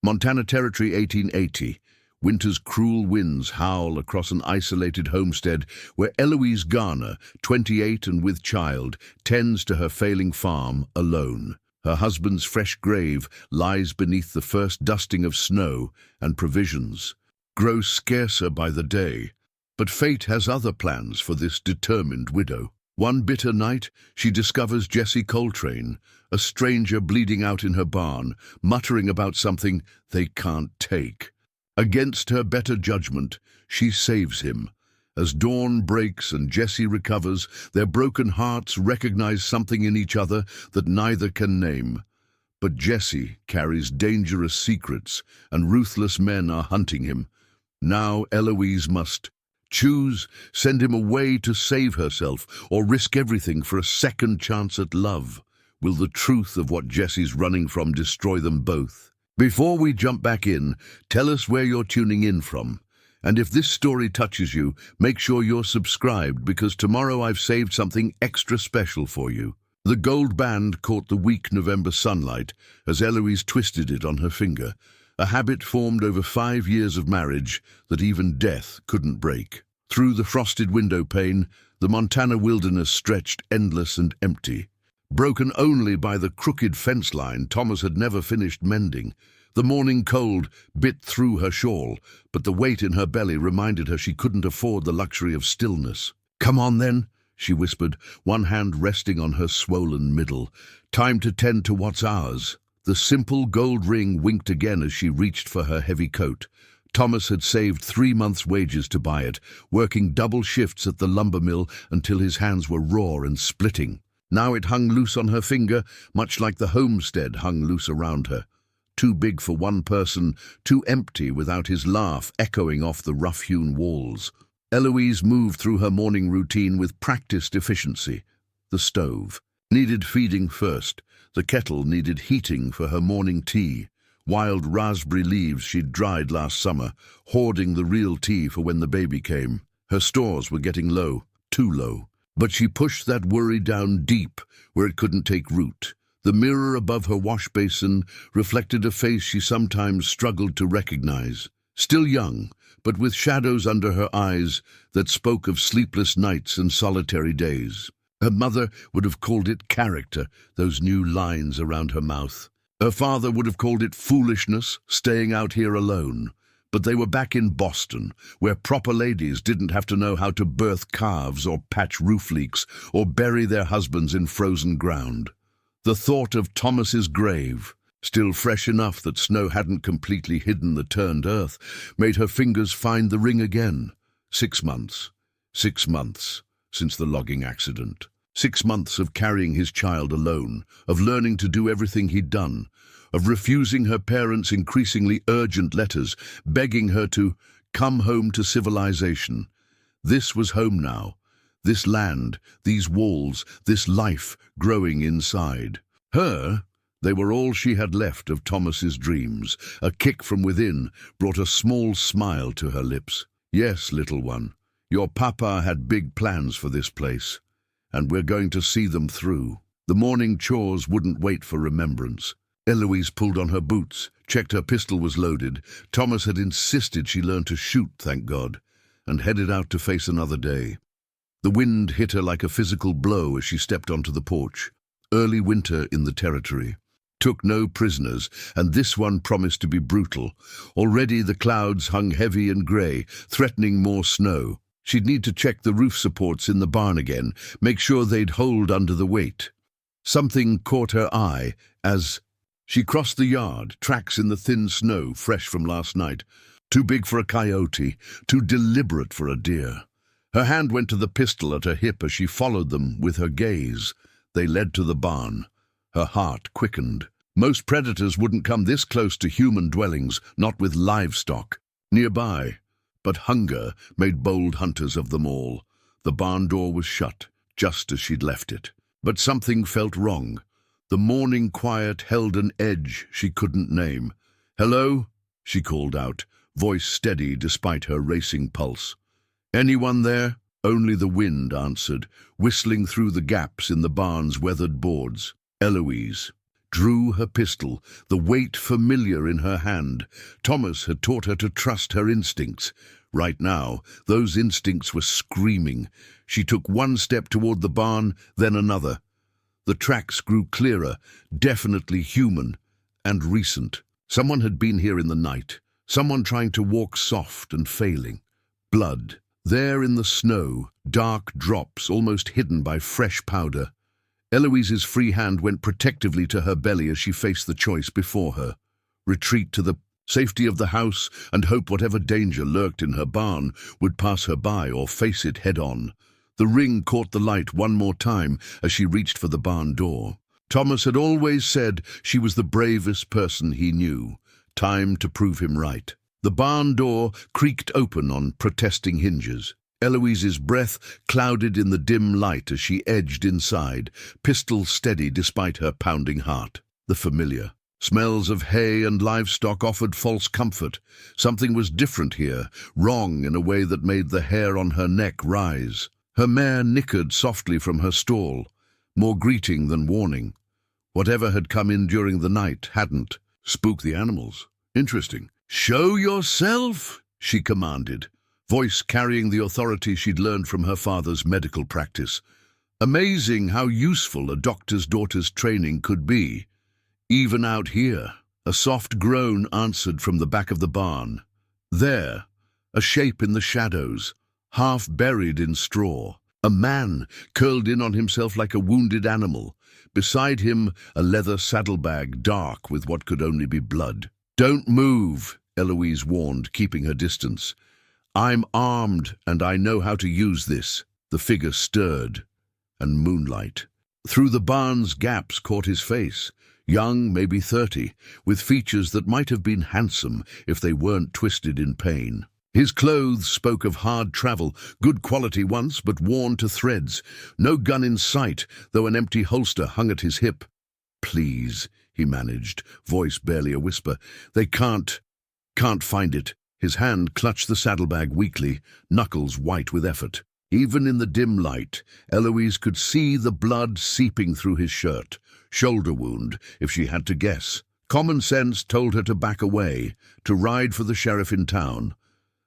Montana Territory, 1880. Winter's cruel winds howl across an isolated homestead where Eloise Garner, 28 and with child, tends to her failing farm alone. Her husband's fresh grave lies beneath the first dusting of snow, and provisions grow scarcer by the day. But fate has other plans for this determined widow. One bitter night, she discovers Jesse Coltrane, a stranger bleeding out in her barn, muttering about something they can't take. Against her better judgment, she saves him. As dawn breaks and Jesse recovers, their broken hearts recognize something in each other that neither can name. But Jesse carries dangerous secrets, and ruthless men are hunting him. Now Eloise must choose, send him away to save herself, or risk everything for a second chance at love. Will the truth of what Jesse's running from destroy them both? Before we jump back in, tell us where you're tuning in from. And if this story touches you, make sure you're subscribed, because tomorrow I've saved something extra special for you. The gold band caught the weak November sunlight as Eloise twisted it on her finger, a habit formed over 5 years of marriage that even death couldn't break. Through the frosted window pane, the Montana wilderness stretched endless and empty. Broken only by the crooked fence line Thomas had never finished mending. The morning cold bit through her shawl, but the weight in her belly reminded her she couldn't afford the luxury of stillness. "Come on then," she whispered, one hand resting on her swollen middle. "Time to tend to what's ours." The simple gold ring winked again as she reached for her heavy coat. Thomas had saved 3 months' wages to buy it, working double shifts at the lumber mill until his hands were raw and splitting. Now it hung loose on her finger, much like the homestead hung loose around her. Too big for one person, too empty without his laugh echoing off the rough-hewn walls. Eloise moved through her morning routine with practiced efficiency. The stove needed feeding first. The kettle needed heating for her morning tea. Wild raspberry leaves she'd dried last summer, hoarding the real tea for when the baby came. Her stores were getting low, too low. But she pushed that worry down deep, where it couldn't take root. The mirror above her wash basin reflected a face she sometimes struggled to recognize. Still young, but with shadows under her eyes that spoke of sleepless nights and solitary days. Her mother would have called it character, those new lines around her mouth. Her father would have called it foolishness, staying out here alone. But they were back in Boston, where proper ladies didn't have to know how to birth calves or patch roof leaks or bury their husbands in frozen ground. The thought of Thomas's grave, still fresh enough that snow hadn't completely hidden the turned earth, made her fingers find the ring again. 6 months. 6 months since the logging accident. 6 months of carrying his child alone, of learning to do everything he'd done, of refusing her parents' increasingly urgent letters, begging her to come home to civilization. This was home now. This land, these walls, this life growing inside. They were all she had left of Thomas's dreams. A kick from within brought a small smile to her lips. "Yes, little one, your papa had big plans for this place, and we're going to see them through." The morning chores wouldn't wait for remembrance. Eloise pulled on her boots, checked her pistol was loaded. Thomas had insisted she learn to shoot, thank God, and headed out to face another day. The wind hit her like a physical blow as she stepped onto the porch. Early winter in the territory. Took no prisoners, and this one promised to be brutal. Already the clouds hung heavy and grey, threatening more snow. She'd need to check the roof supports in the barn again, make sure they'd hold under the weight. Something caught her eye as she crossed the yard, tracks in the thin snow, fresh from last night. Too big for a coyote, too deliberate for a deer. Her hand went to the pistol at her hip as she followed them with her gaze. They led to the barn. Her heart quickened. Most predators wouldn't come this close to human dwellings, not with livestock. Nearby, but hunger made bold hunters of them all. The barn door was shut, just as she'd left it. But something felt wrong. The morning quiet held an edge she couldn't name. "Hello?" she called out, voice steady despite her racing pulse. "Anyone there?" Only the wind answered, whistling through the gaps in the barn's weathered boards. "Eloise, drew her pistol, the weight familiar in her hand. Thomas had taught her to trust her instincts. Right now, those instincts were screaming. She took one step toward the barn, then another. The tracks grew clearer, definitely human and recent. Someone had been here in the night, someone trying to walk soft and failing. Blood. There in the snow, dark drops almost hidden by fresh powder. Eloise's free hand went protectively to her belly as she faced the choice before her. Retreat to the safety of the house and hope whatever danger lurked in her barn would pass her by or face it head-on. The ring caught the light one more time as she reached for the barn door. Thomas had always said she was the bravest person he knew. Time to prove him right. The barn door creaked open on protesting hinges. Eloise's breath clouded in the dim light as she edged inside, pistol steady despite her pounding heart. The familiar. Smells of hay and livestock offered false comfort. Something was different here, wrong in a way that made the hair on her neck rise. Her mare nickered softly from her stall, more greeting than warning. Whatever had come in during the night hadn't. Spooked the animals. Interesting. "Show yourself," she commanded, voice carrying the authority she'd learned from her father's medical practice. Amazing how useful a doctor's daughter's training could be. Even out here. A soft groan answered from the back of the barn. There, a shape in the shadows, half buried in straw. A man curled in on himself like a wounded animal. Beside him, a leather saddlebag dark with what could only be blood. "Don't move," Eloise warned, keeping her distance. "I'm armed, and I know how to use this." The figure stirred, and moonlight. Through the barn's gaps caught his face, young, maybe 30, with features that might have been handsome if they weren't twisted in pain. His clothes spoke of hard travel, good quality once, but worn to threads. No gun in sight, though an empty holster hung at his hip. "Please," he managed, voice barely a whisper. "They can't find it." His hand clutched the saddlebag weakly, knuckles white with effort. Even in the dim light, Eloise could see the blood seeping through his shirt. Shoulder wound, if she had to guess. Common sense told her to back away, to ride for the sheriff in town.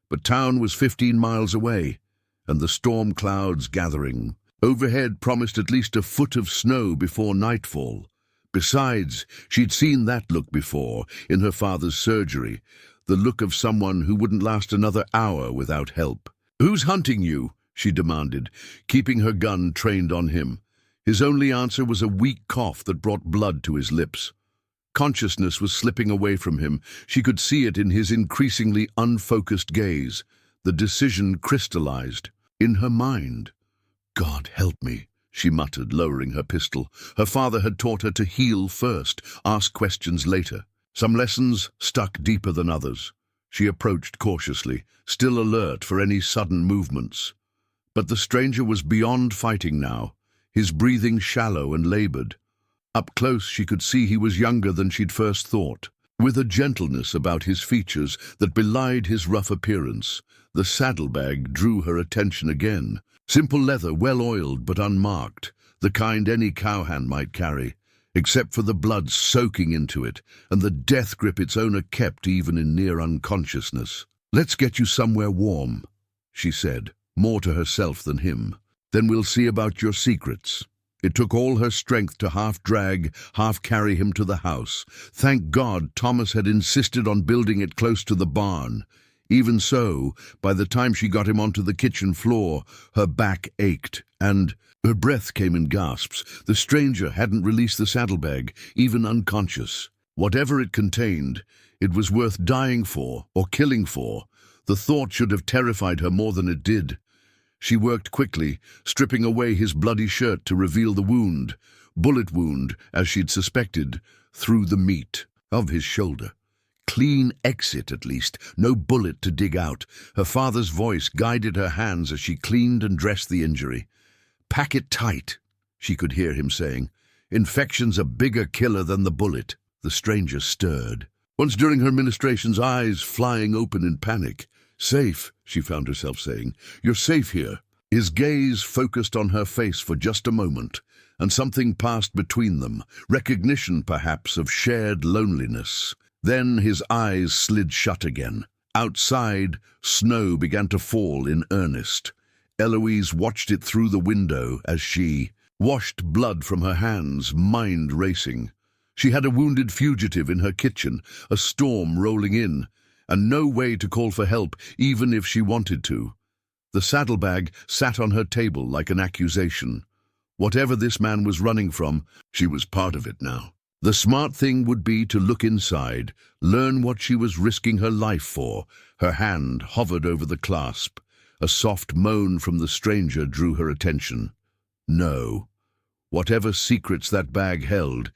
But town was 15 miles away, and the storm clouds gathering. Overhead promised at least a foot of snow before nightfall. Besides, she'd seen that look before, in her father's surgery, the look of someone who wouldn't last another hour without help. "Who's hunting you?" she demanded, keeping her gun trained on him. His only answer was a weak cough that brought blood to his lips. Consciousness was slipping away from him. She could see it in his increasingly unfocused gaze. The decision crystallized in her mind. "God help me," she muttered, lowering her pistol. Her father had taught her to heal first, ask questions later. Some lessons stuck deeper than others. She approached cautiously, still alert for any sudden movements. But the stranger was beyond fighting now, his breathing shallow and labored. Up close she could see he was younger than she'd first thought, with a gentleness about his features that belied his rough appearance. The saddlebag drew her attention again. Simple leather, well-oiled but unmarked, the kind any cowhand might carry, except for the blood soaking into it and the death grip its owner kept even in near unconsciousness. "Let's get you somewhere warm," she said, more to herself than him. "Then we'll see about your secrets." It took all her strength to half-drag, half-carry him to the house. Thank God Thomas had insisted on building it close to the barn. Even so, by the time she got him onto the kitchen floor, her back ached, and her breath came in gasps. The stranger hadn't released the saddlebag, even unconscious. Whatever it contained, it was worth dying for, or killing for. The thought should have terrified her more than it did. She worked quickly, stripping away his bloody shirt to reveal the wound. Bullet wound, as she'd suspected, through the meat of his shoulder. Clean exit, at least, no bullet to dig out. Her father's voice guided her hands as she cleaned and dressed the injury. "Pack it tight," she could hear him saying. "Infection's a bigger killer than the bullet." The stranger stirred. Once during her ministrations, eyes flying open in panic. "Safe," she found herself saying. "You're safe here." His gaze focused on her face for just a moment, and something passed between them, recognition perhaps of shared loneliness. Then his eyes slid shut again. Outside, snow began to fall in earnest. Eloise watched it through the window as she washed blood from her hands, mind racing. She had a wounded fugitive in her kitchen, a storm rolling in, and no way to call for help even if she wanted to. The saddlebag sat on her table like an accusation. Whatever this man was running from, she was part of it now. The smart thing would be to look inside, learn what she was risking her life for. Her hand hovered over the clasp. A soft moan from the stranger drew her attention. No. Whatever secrets that bag held,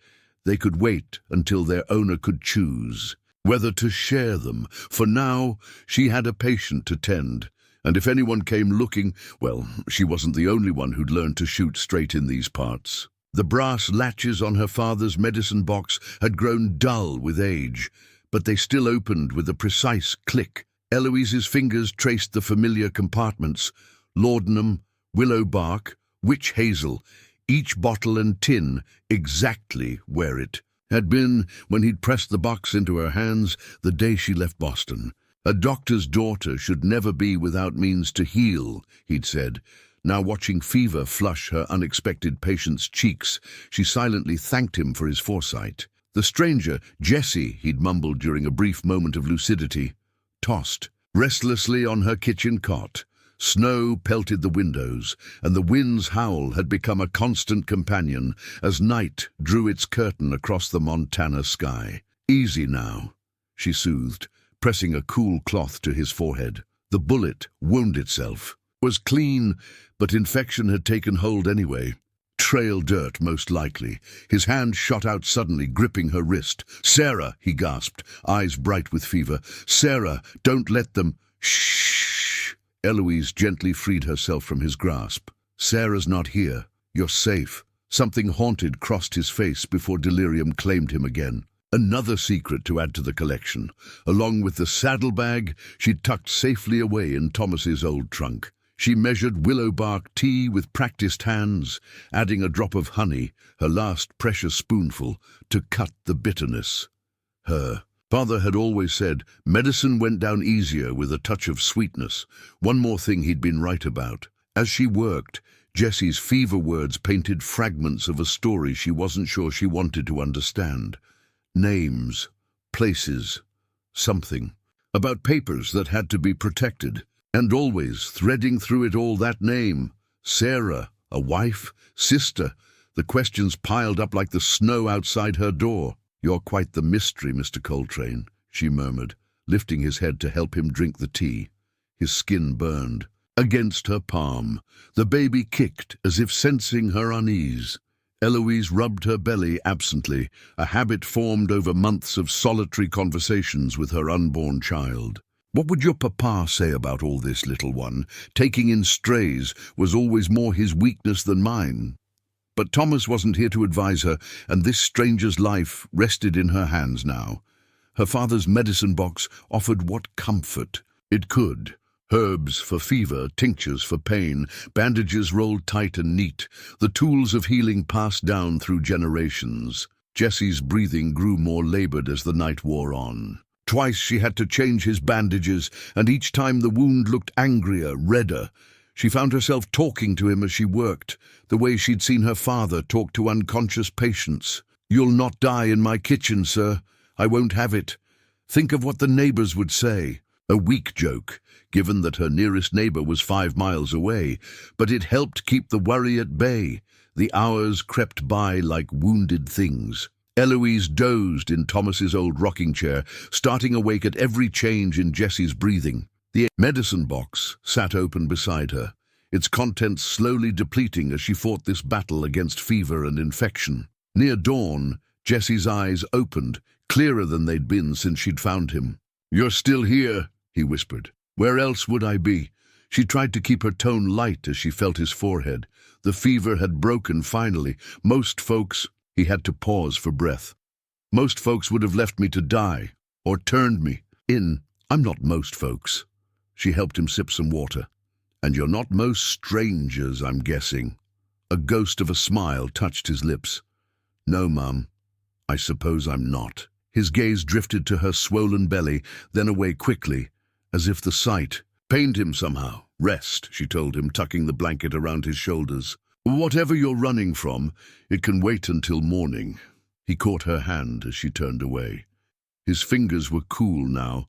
they could wait until their owner could choose whether to share them. For now, she had a patient to tend, and if anyone came looking, well, she wasn't the only one who'd learned to shoot straight in these parts. The brass latches on her father's medicine box had grown dull with age, but they still opened with a precise click. Eloise's fingers traced the familiar compartments: laudanum, willow bark, witch hazel, each bottle and tin exactly where it had been when he'd pressed the box into her hands the day she left Boston. A doctor's daughter should never be without means to heal, he'd said. Now watching fever flush her unexpected patient's cheeks, she silently thanked him for his foresight. The stranger, Jesse, he'd mumbled during a brief moment of lucidity, tossed restlessly on her kitchen cot. Snow pelted the windows, and the wind's howl had become a constant companion as night drew its curtain across the Montana sky. Easy now, she soothed, pressing a cool cloth to his forehead. The bullet wound itself. Was clean, but infection had taken hold anyway. Trail dirt, most likely. His hand shot out suddenly, gripping her wrist. "Sarah," he gasped, eyes bright with fever. "Sarah, don't let them—" "Shh!" Eloise gently freed herself from his grasp. "Sarah's not here. You're safe." Something haunted crossed his face before delirium claimed him again. Another secret to add to the collection. Along with the saddlebag, she'd tucked safely away in Thomas's old trunk. She measured willow bark tea with practiced hands, adding a drop of honey, her last precious spoonful, to cut the bitterness. Her father had always said medicine went down easier with a touch of sweetness. One more thing he'd been right about. As she worked, Jesse's fever words painted fragments of a story she wasn't sure she wanted to understand. Names, places, something. About papers that had to be protected. And always, threading through it all, that name. Sarah, a wife, sister. The questions piled up like the snow outside her door. "You're quite the mystery, Mr. Coltrane," she murmured, lifting his head to help him drink the tea. His skin burned. Against her palm, the baby kicked as if sensing her unease. Eloise rubbed her belly absently, a habit formed over months of solitary conversations with her unborn child. "What would your papa say about all this, little one? Taking in strays was always more his weakness than mine." But Thomas wasn't here to advise her, and this stranger's life rested in her hands now. Her father's medicine box offered what comfort it could. Herbs for fever, tinctures for pain, bandages rolled tight and neat, the tools of healing passed down through generations. Jesse's breathing grew more labored as the night wore on. Twice she had to change his bandages, and each time the wound looked angrier, redder. She found herself talking to him as she worked, the way she'd seen her father talk to unconscious patients. "You'll not die in my kitchen, sir. I won't have it. Think of what the neighbors would say." A weak joke, given that her nearest neighbor was 5 miles away, but it helped keep the worry at bay. The hours crept by like wounded things. Eloise dozed in Thomas's old rocking chair, starting awake at every change in Jesse's breathing. The medicine box sat open beside her, its contents slowly depleting as she fought this battle against fever and infection. Near dawn, Jesse's eyes opened, clearer than they'd been since she'd found him. "You're still here," he whispered. "Where else would I be?" She tried to keep her tone light as she felt his forehead. The fever had broken finally. Most folks... He had to pause for breath. "Most folks would have left me to die, or turned me in. I'm not most folks." She helped him sip some water. "And you're not most strangers, I'm guessing." A ghost of a smile touched his lips. "No, Mum, I suppose I'm not." His gaze drifted to her swollen belly, then away quickly, as if the sight pained him somehow. "Rest," she told him, tucking the blanket around his shoulders. "Whatever you're running from, it can wait until morning." He caught her hand as she turned away. His fingers were cool now,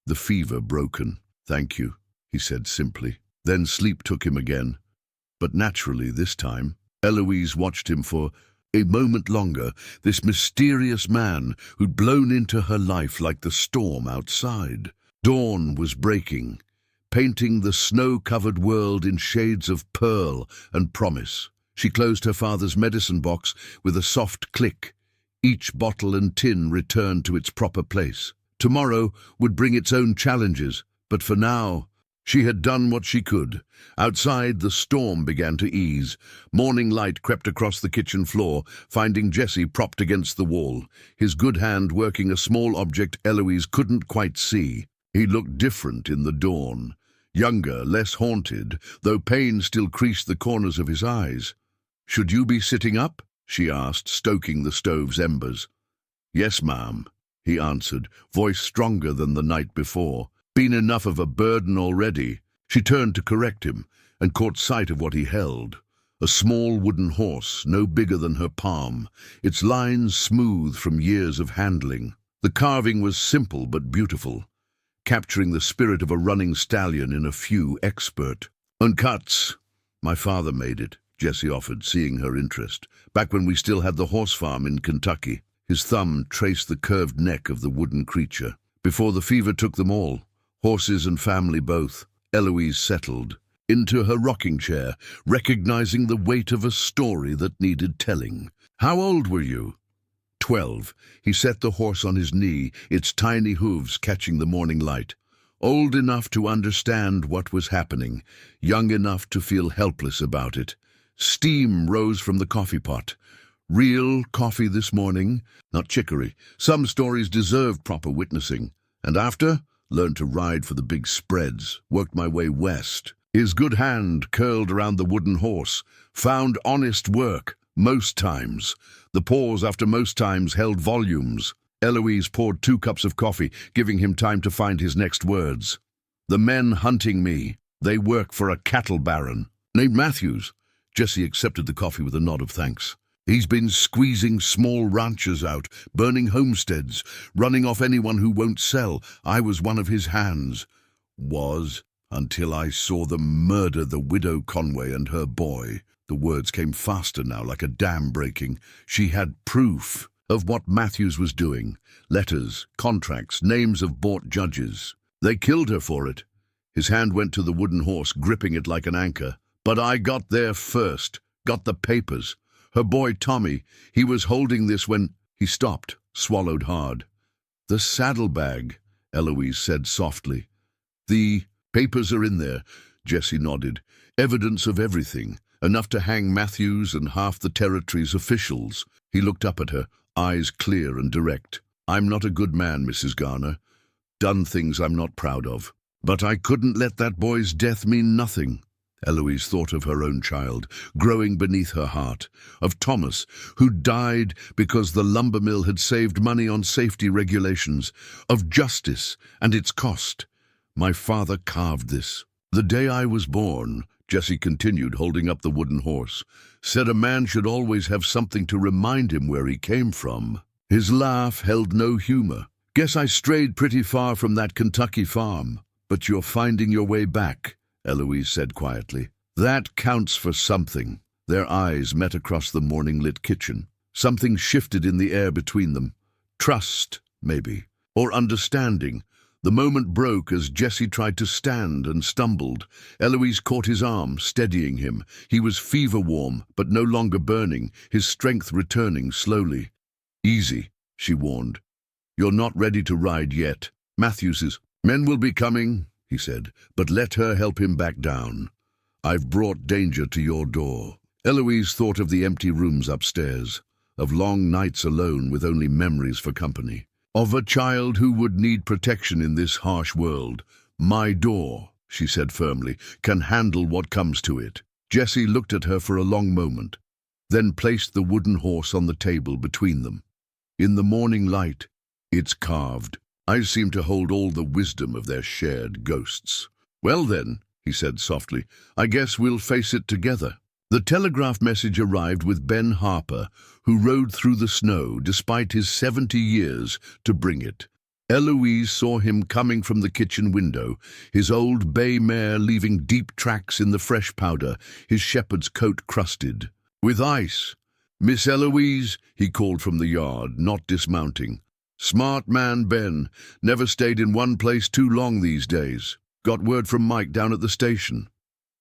the fever broken. "Thank you," he said simply. Then sleep took him again, but naturally this time. Eloise watched him for a moment longer, this mysterious man who'd blown into her life like the storm outside. Dawn was breaking, painting the snow-covered world in shades of pearl and promise. She closed her father's medicine box with a soft click. Each bottle and tin returned to its proper place. Tomorrow would bring its own challenges, but for now, she had done what she could. Outside, the storm began to ease. Morning light crept across the kitchen floor, finding Jesse propped against the wall, his good hand working a small object Eloise couldn't quite see. He looked different in the dawn. Younger, less haunted, though pain still creased the corners of his eyes. "Should you be sitting up?" she asked, stoking the stove's embers. "Yes, ma'am," he answered, voice stronger than the night before. "Been enough of a burden already." She turned to correct him, and caught sight of what he held. A small wooden horse, no bigger than her palm, its lines smooth from years of handling. The carving was simple but beautiful, capturing the spirit of a running stallion in a few expert. "Uncuts. My father made it," Jesse offered, seeing her interest. "Back when we still had the horse farm in Kentucky." His thumb traced the curved neck of the wooden creature. "Before the fever took them all, horses and family both." Eloise settled into her rocking chair, recognizing the weight of a story that needed telling. "How old were you?" 12. He set the horse on his knee, its tiny hooves catching the morning light. Old enough to understand what was happening, young enough to feel helpless about it. Steam rose from the coffee pot. Real coffee this morning, not chicory. Some stories deserved proper witnessing. And after, learned to ride for the big spreads, worked my way west. His good hand curled around the wooden horse, found honest work, most times. The pause after most times held volumes. Eloise poured 2 cups of coffee, giving him time to find his next words. "The men hunting me, they work for a cattle baron named Matthews." Jesse accepted the coffee with a nod of thanks. "He's been squeezing small ranchers out, burning homesteads, running off anyone who won't sell. I was one of his hands. Was, until I saw them murder the widow Conway and her boy." The words came faster now, like a dam breaking. She had proof of what Matthews was doing. Letters, contracts, names of bought judges. "They killed her for it." His hand went to the wooden horse, gripping it like an anchor. "But I got there first, got the papers. Her boy Tommy, he was holding this when—" He stopped, swallowed hard. "The saddlebag," Eloise said softly. "The papers are in there," Jesse nodded. "Evidence of everything, enough to hang Matthews and half the territory's officials." He looked up at her, eyes clear and direct. "I'm not a good man, Mrs. Garner. Done things I'm not proud of. But I couldn't let that boy's death mean nothing." Eloise thought of her own child, growing beneath her heart, of Thomas, who died because the lumber mill had saved money on safety regulations, of justice and its cost. "My father carved this. The day I was born," Jesse continued, holding up the wooden horse, "said a man should always have something to remind him where he came from." His laugh held no humor. "Guess I strayed pretty far from that Kentucky farm. But you're finding your way back," Eloise said quietly. "That counts for something." Their eyes met across the morning-lit kitchen. Something shifted in the air between them. Trust, maybe, or understanding. The moment broke as Jesse tried to stand and stumbled. Eloise caught his arm, steadying him. He was fever-warm, but no longer burning, his strength returning slowly. "Easy," she warned. "You're not ready to ride yet. Matthews's men will be coming," he said, "but let her help him back down. I've brought danger to your door." Eloise thought of the empty rooms upstairs, of long nights alone with only memories for company, of a child who would need protection in this harsh world. "My door," she said firmly, "can handle what comes to it." Jesse looked at her for a long moment, then placed the wooden horse on the table between them. In the morning light, its carved eyes seemed to hold all the wisdom of their shared ghosts. "Well then," he said softly, "I guess we'll face it together." The telegraph message arrived with Ben Harper, who rode through the snow despite his 70 years to bring it. Eloise saw him coming from the kitchen window, his old bay mare leaving deep tracks in the fresh powder, his shepherd's coat crusted with ice. "Miss Eloise," he called from the yard, not dismounting. "Smart man, Ben. Never stayed in one place too long these days. Got word from Mike down at the station.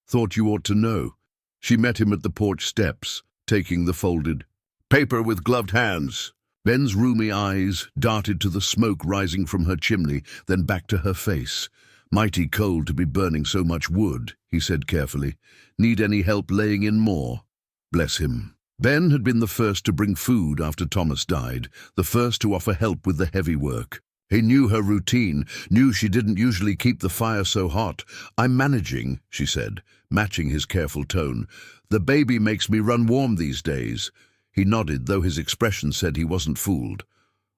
Thought you ought to know." She met him at the porch steps, taking the folded paper with gloved hands. Ben's rheumy eyes darted to the smoke rising from her chimney, then back to her face. "Mighty cold to be burning so much wood," he said carefully. "Need any help laying in more?" Bless him. Ben had been the first to bring food after Thomas died, the first to offer help with the heavy work. He knew her routine, knew she didn't usually keep the fire so hot. "I'm managing," she said, matching his careful tone. "The baby makes me run warm these days." He nodded, though his expression said he wasn't fooled.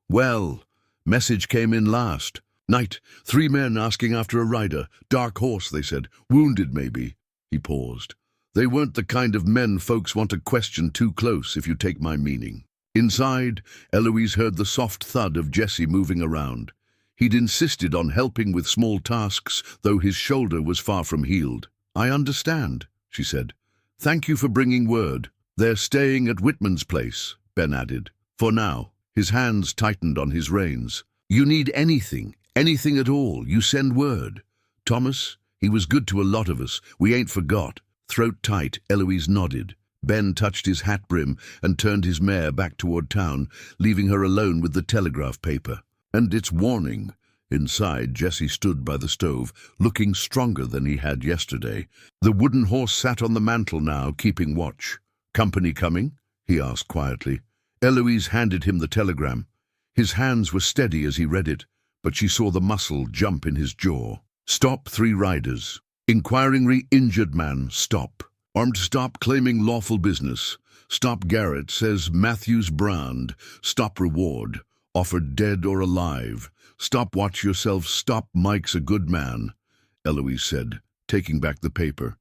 "Well, message came in last night. 3 men asking after a rider. Dark horse, they said. Wounded, maybe." He paused. "They weren't the kind of men folks want to question too close, if you take my meaning." Inside, Eloise heard the soft thud of Jesse moving around. He'd insisted on helping with small tasks, though his shoulder was far from healed. "I understand," she said. "Thank you for bringing word. They're staying at Whitman's place," Ben added. "For now." His hands tightened on his reins. "You need anything at all, you send word. Thomas, he was good to a lot of us. We ain't forgot." Throat tight, Eloise nodded. Ben touched his hat brim and turned his mare back toward town, leaving her alone with the telegraph paper. And its warning. Inside, Jesse stood by the stove, looking stronger than he had yesterday. The wooden horse sat on the mantel now, keeping watch. "Company coming?" he asked quietly. Eloise handed him the telegram. His hands were steady as he read it, but she saw the muscle jump in his jaw. "Stop 3 riders. Inquiring injured man, stop. Armed stop claiming lawful business. Stop Garrett, says Matthews Brand. Stop reward. Offered dead or alive. Stop watch yourself. Stop Mike's a good man," Eloise said, taking back the paper.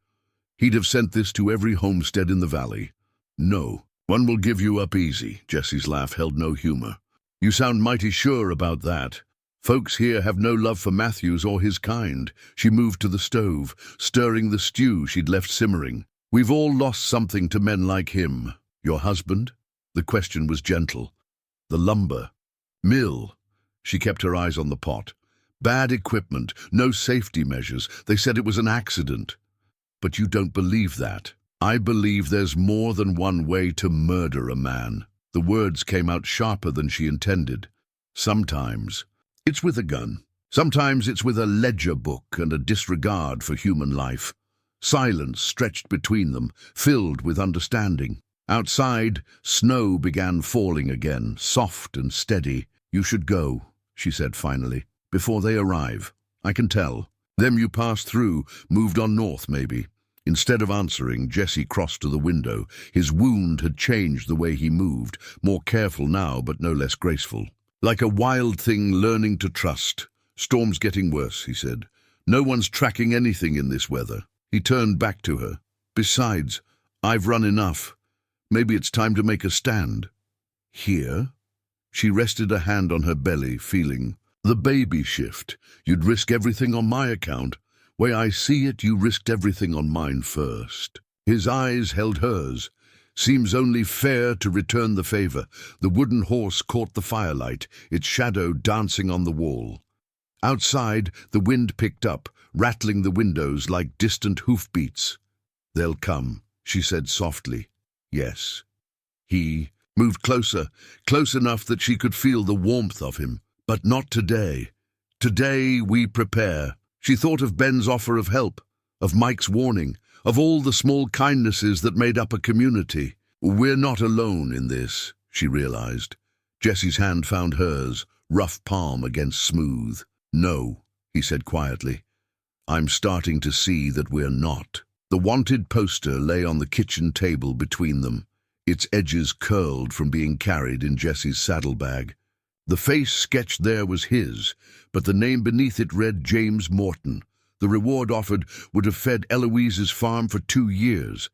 "He'd have sent this to every homestead in the valley." "No, one will give you up easy." Jesse's laugh held no humor. "You sound mighty sure about that. Folks here have no love for Matthews or his kind." She moved to the stove, stirring the stew she'd left simmering. "We've all lost something to men like him." "Your husband?" The question was gentle. "The lumber mill." She kept her eyes on the pot. "Bad equipment, no safety measures. They said it was an accident." "But you don't believe that." "I believe there's more than one way to murder a man." The words came out sharper than she intended. "Sometimes it's with a gun. Sometimes it's with a ledger book and a disregard for human life." Silence stretched between them, filled with understanding. Outside, snow began falling again, soft and steady. "You should go," she said finally, "before they arrive. I can tell. Them you passed through moved on north, maybe." Instead of answering, Jesse crossed to the window. His wound had changed the way he moved, more careful now but no less graceful. "Like a wild thing learning to trust. Storm's getting worse," he said. "No one's tracking anything in this weather." He turned back to her. "Besides, I've run enough. Maybe it's time to make a stand." "Here?" She rested a hand on her belly, feeling the baby shift. "You'd risk everything on my account. Way I see it, you risked everything on mine first." His eyes held hers. "Seems only fair to return the favor." The wooden horse caught the firelight, its shadow dancing on the wall. Outside, the wind picked up, rattling the windows like distant hoofbeats. "They'll come," she said softly. "Yes." He moved closer, close enough that she could feel the warmth of him. "But not today. Today we prepare." She thought of Ben's offer of help, of Mike's warning, of all the small kindnesses that made up a community. "We're not alone in this," she realized. Jesse's hand found hers, rough palm against smooth. "No," he said quietly. "I'm starting to see that we're not." The wanted poster lay on the kitchen table between them, its edges curled from being carried in Jesse's saddlebag. The face sketched there was his, but the name beneath it read James Morton. The reward offered would have fed Eloise's farm for 2 years.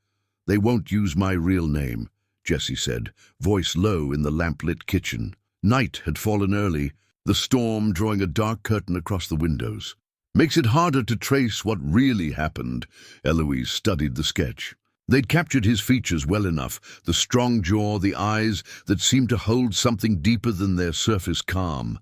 "They won't use my real name," Jesse said, voice low in the lamplit kitchen. Night had fallen early, the storm drawing a dark curtain across the windows. "Makes it harder to trace what really happened," Eloise studied the sketch. They'd captured his features well enough, the strong jaw, the eyes that seemed to hold something deeper than their surface calm.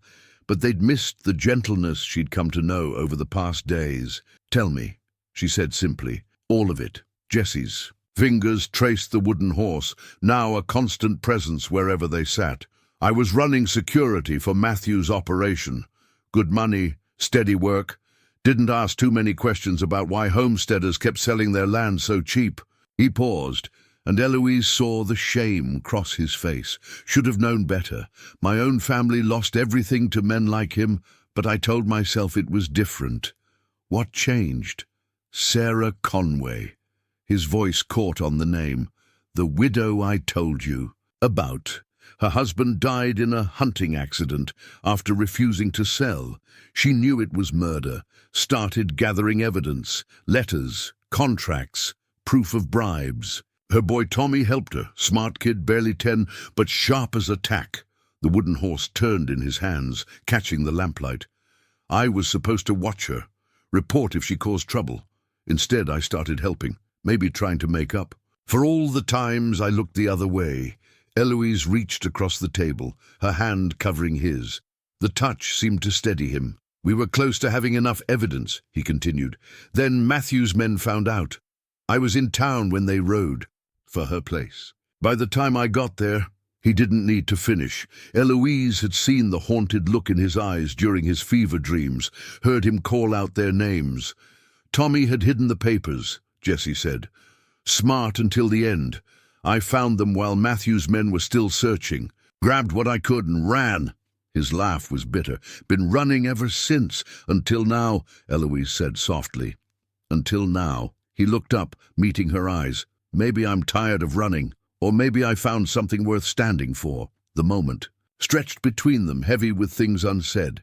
But they'd missed the gentleness she'd come to know over the past days. "Tell me," she said simply, "all of it." Jesse's fingers traced the wooden horse, now a constant presence wherever they sat. "I was running security for Matthew's operation. Good money, steady work. Didn't ask too many questions about why homesteaders kept selling their land so cheap." He paused, and Eloise saw the shame cross his face. "Should have known better. My own family lost everything to men like him, but I told myself it was different." "What changed?" "Sarah Conway." His voice caught on the name. "The widow I told you about. Her husband died in a hunting accident after refusing to sell. She knew it was murder, started gathering evidence, letters, contracts, proof of bribes. Her boy Tommy helped her, smart kid, barely 10, but sharp as a tack." The wooden horse turned in his hands, catching the lamplight. "I was supposed to watch her, report if she caused trouble. Instead, I started helping, maybe trying to make up. For all the times I looked the other way." Eloise reached across the table, her hand covering his. The touch seemed to steady him. "We were close to having enough evidence," he continued. "Then Matthew's men found out. I was in town when they rode for her place. By the time I got there," he didn't need to finish. Eloise had seen the haunted look in his eyes during his fever dreams, heard him call out their names. "Tommy had hidden the papers," Jesse said. "Smart until the end. I found them while Matthew's men were still searching. Grabbed what I could and ran." His laugh was bitter. "Been running ever since. Until now," Eloise said softly. "Until now." He looked up, meeting her eyes. "Maybe I'm tired of running, or maybe I found something worth standing for." The moment stretched between them, heavy with things unsaid.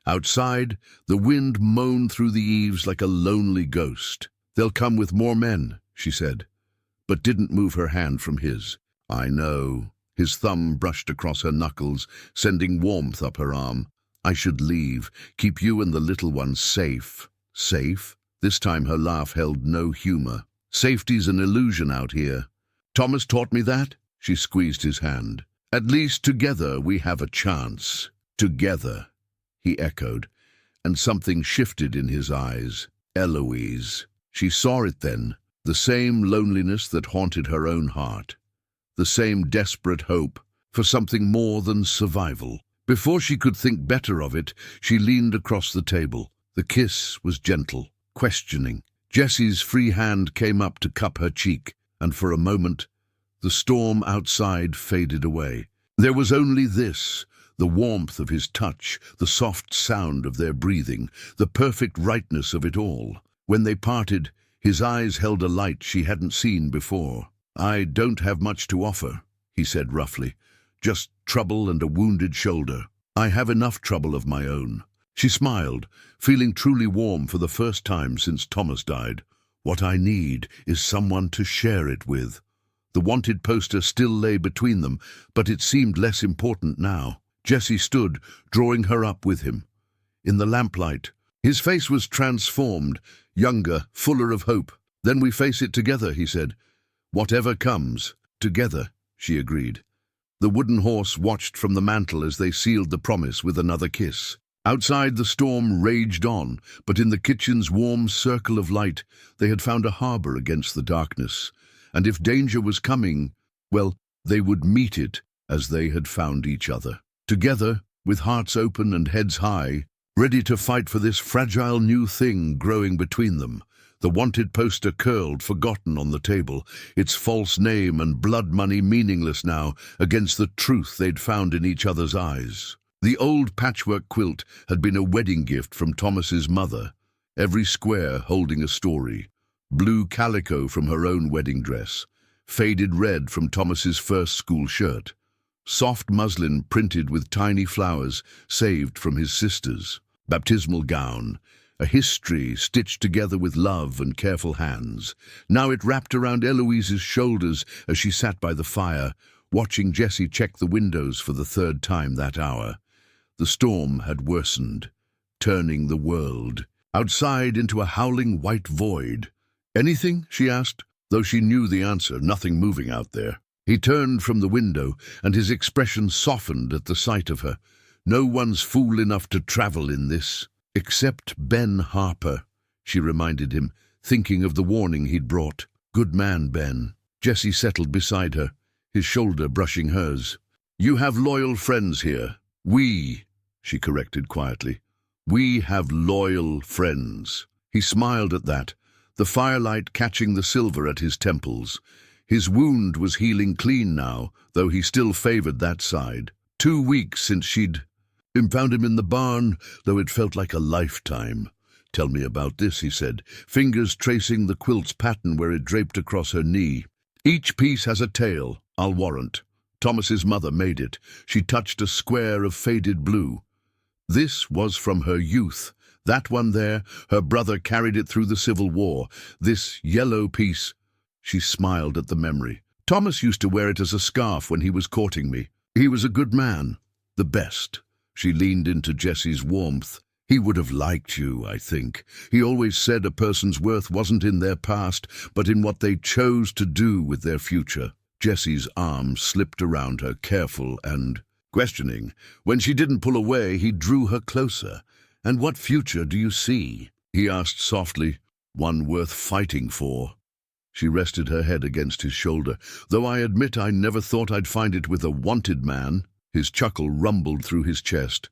Outside, the wind moaned through the eaves like a lonely ghost. "They'll come with more men," she said, but didn't move her hand from his. "I know." His thumb brushed across her knuckles, sending warmth up her arm. "I should leave, keep you and the little one safe." "Safe?" This time her laugh held no humor. "Safety's an illusion out here. Thomas taught me that." She squeezed his hand. "At least together we have a chance." "Together," he echoed, and something shifted in his eyes. Eloise. She saw it then, the same loneliness that haunted her own heart, the same desperate hope for something more than survival. Before she could think better of it, she leaned across the table. The kiss was gentle, questioning. Jesse's free hand came up to cup her cheek, and for a moment, the storm outside faded away. There was only this, the warmth of his touch, the soft sound of their breathing, the perfect rightness of it all. When they parted, his eyes held a light she hadn't seen before. "I don't have much to offer," he said roughly. "Just trouble and a wounded shoulder. I have enough trouble of my own." She smiled, feeling truly warm for the first time since Thomas died. "What I need is someone to share it with." The wanted poster still lay between them, but it seemed less important now. Jesse stood, drawing her up with him. In the lamplight, his face was transformed, younger, fuller of hope. "Then we face it together," he said. "Whatever comes, together," she agreed. The wooden horse watched from the mantel as they sealed the promise with another kiss. Outside, the storm raged on, but in the kitchen's warm circle of light, they had found a harbor against the darkness. And if danger was coming, well, they would meet it as they had found each other. Together, with hearts open and heads high, ready to fight for this fragile new thing growing between them. The wanted poster curled, forgotten on the table, its false name and blood money meaningless now against the truth they'd found in each other's eyes. The old patchwork quilt had been a wedding gift from Thomas's mother, every square holding a story. blue calico from her own wedding dress, faded red from Thomas's first school shirt, soft muslin printed with tiny flowers saved from his sister's baptismal gown, a history stitched together with love and careful hands. Now it wrapped around Eloise's shoulders as she sat by the fire, watching Jesse check the windows for the third time that hour. The storm had worsened, turning the world outside into a howling white void. "Anything?" she asked, though she knew the answer, nothing moving out there. He turned from the window, and his expression softened at the sight of her. "No one's fool enough to travel in this, except Ben Harper," she reminded him, thinking of the warning he'd brought. "Good man, Ben." Jesse settled beside her, his shoulder brushing hers. "You have loyal friends here." "We," she corrected quietly. "We have loyal friends." He smiled at that, the firelight catching the silver at his temples. His wound was healing clean now, though he still favored that side. 2 weeks since she'd found him in the barn, though it felt like a lifetime. "Tell me about this," he said, fingers tracing the quilt's pattern where it draped across her knee. "Each piece has a tale, I'll warrant. Thomas's mother made it. She touched a square of faded blue. This was from her youth. That one there, her brother carried it through the Civil War. This yellow piece—" She smiled at the memory. "Thomas used to wear it as a scarf when he was courting me. He was a good man. The best." She leaned into Jesse's warmth. "He would have liked you, I think. He always said a person's worth wasn't in their past, but in what they chose to do with their future." Jesse's arm slipped around her, careful and questioning. When she didn't pull away, he drew her closer. "And what future do you see?" he asked softly. "One worth fighting for." She rested her head against his shoulder. "Though I admit I never thought I'd find it with a wanted man." His chuckle rumbled through his chest.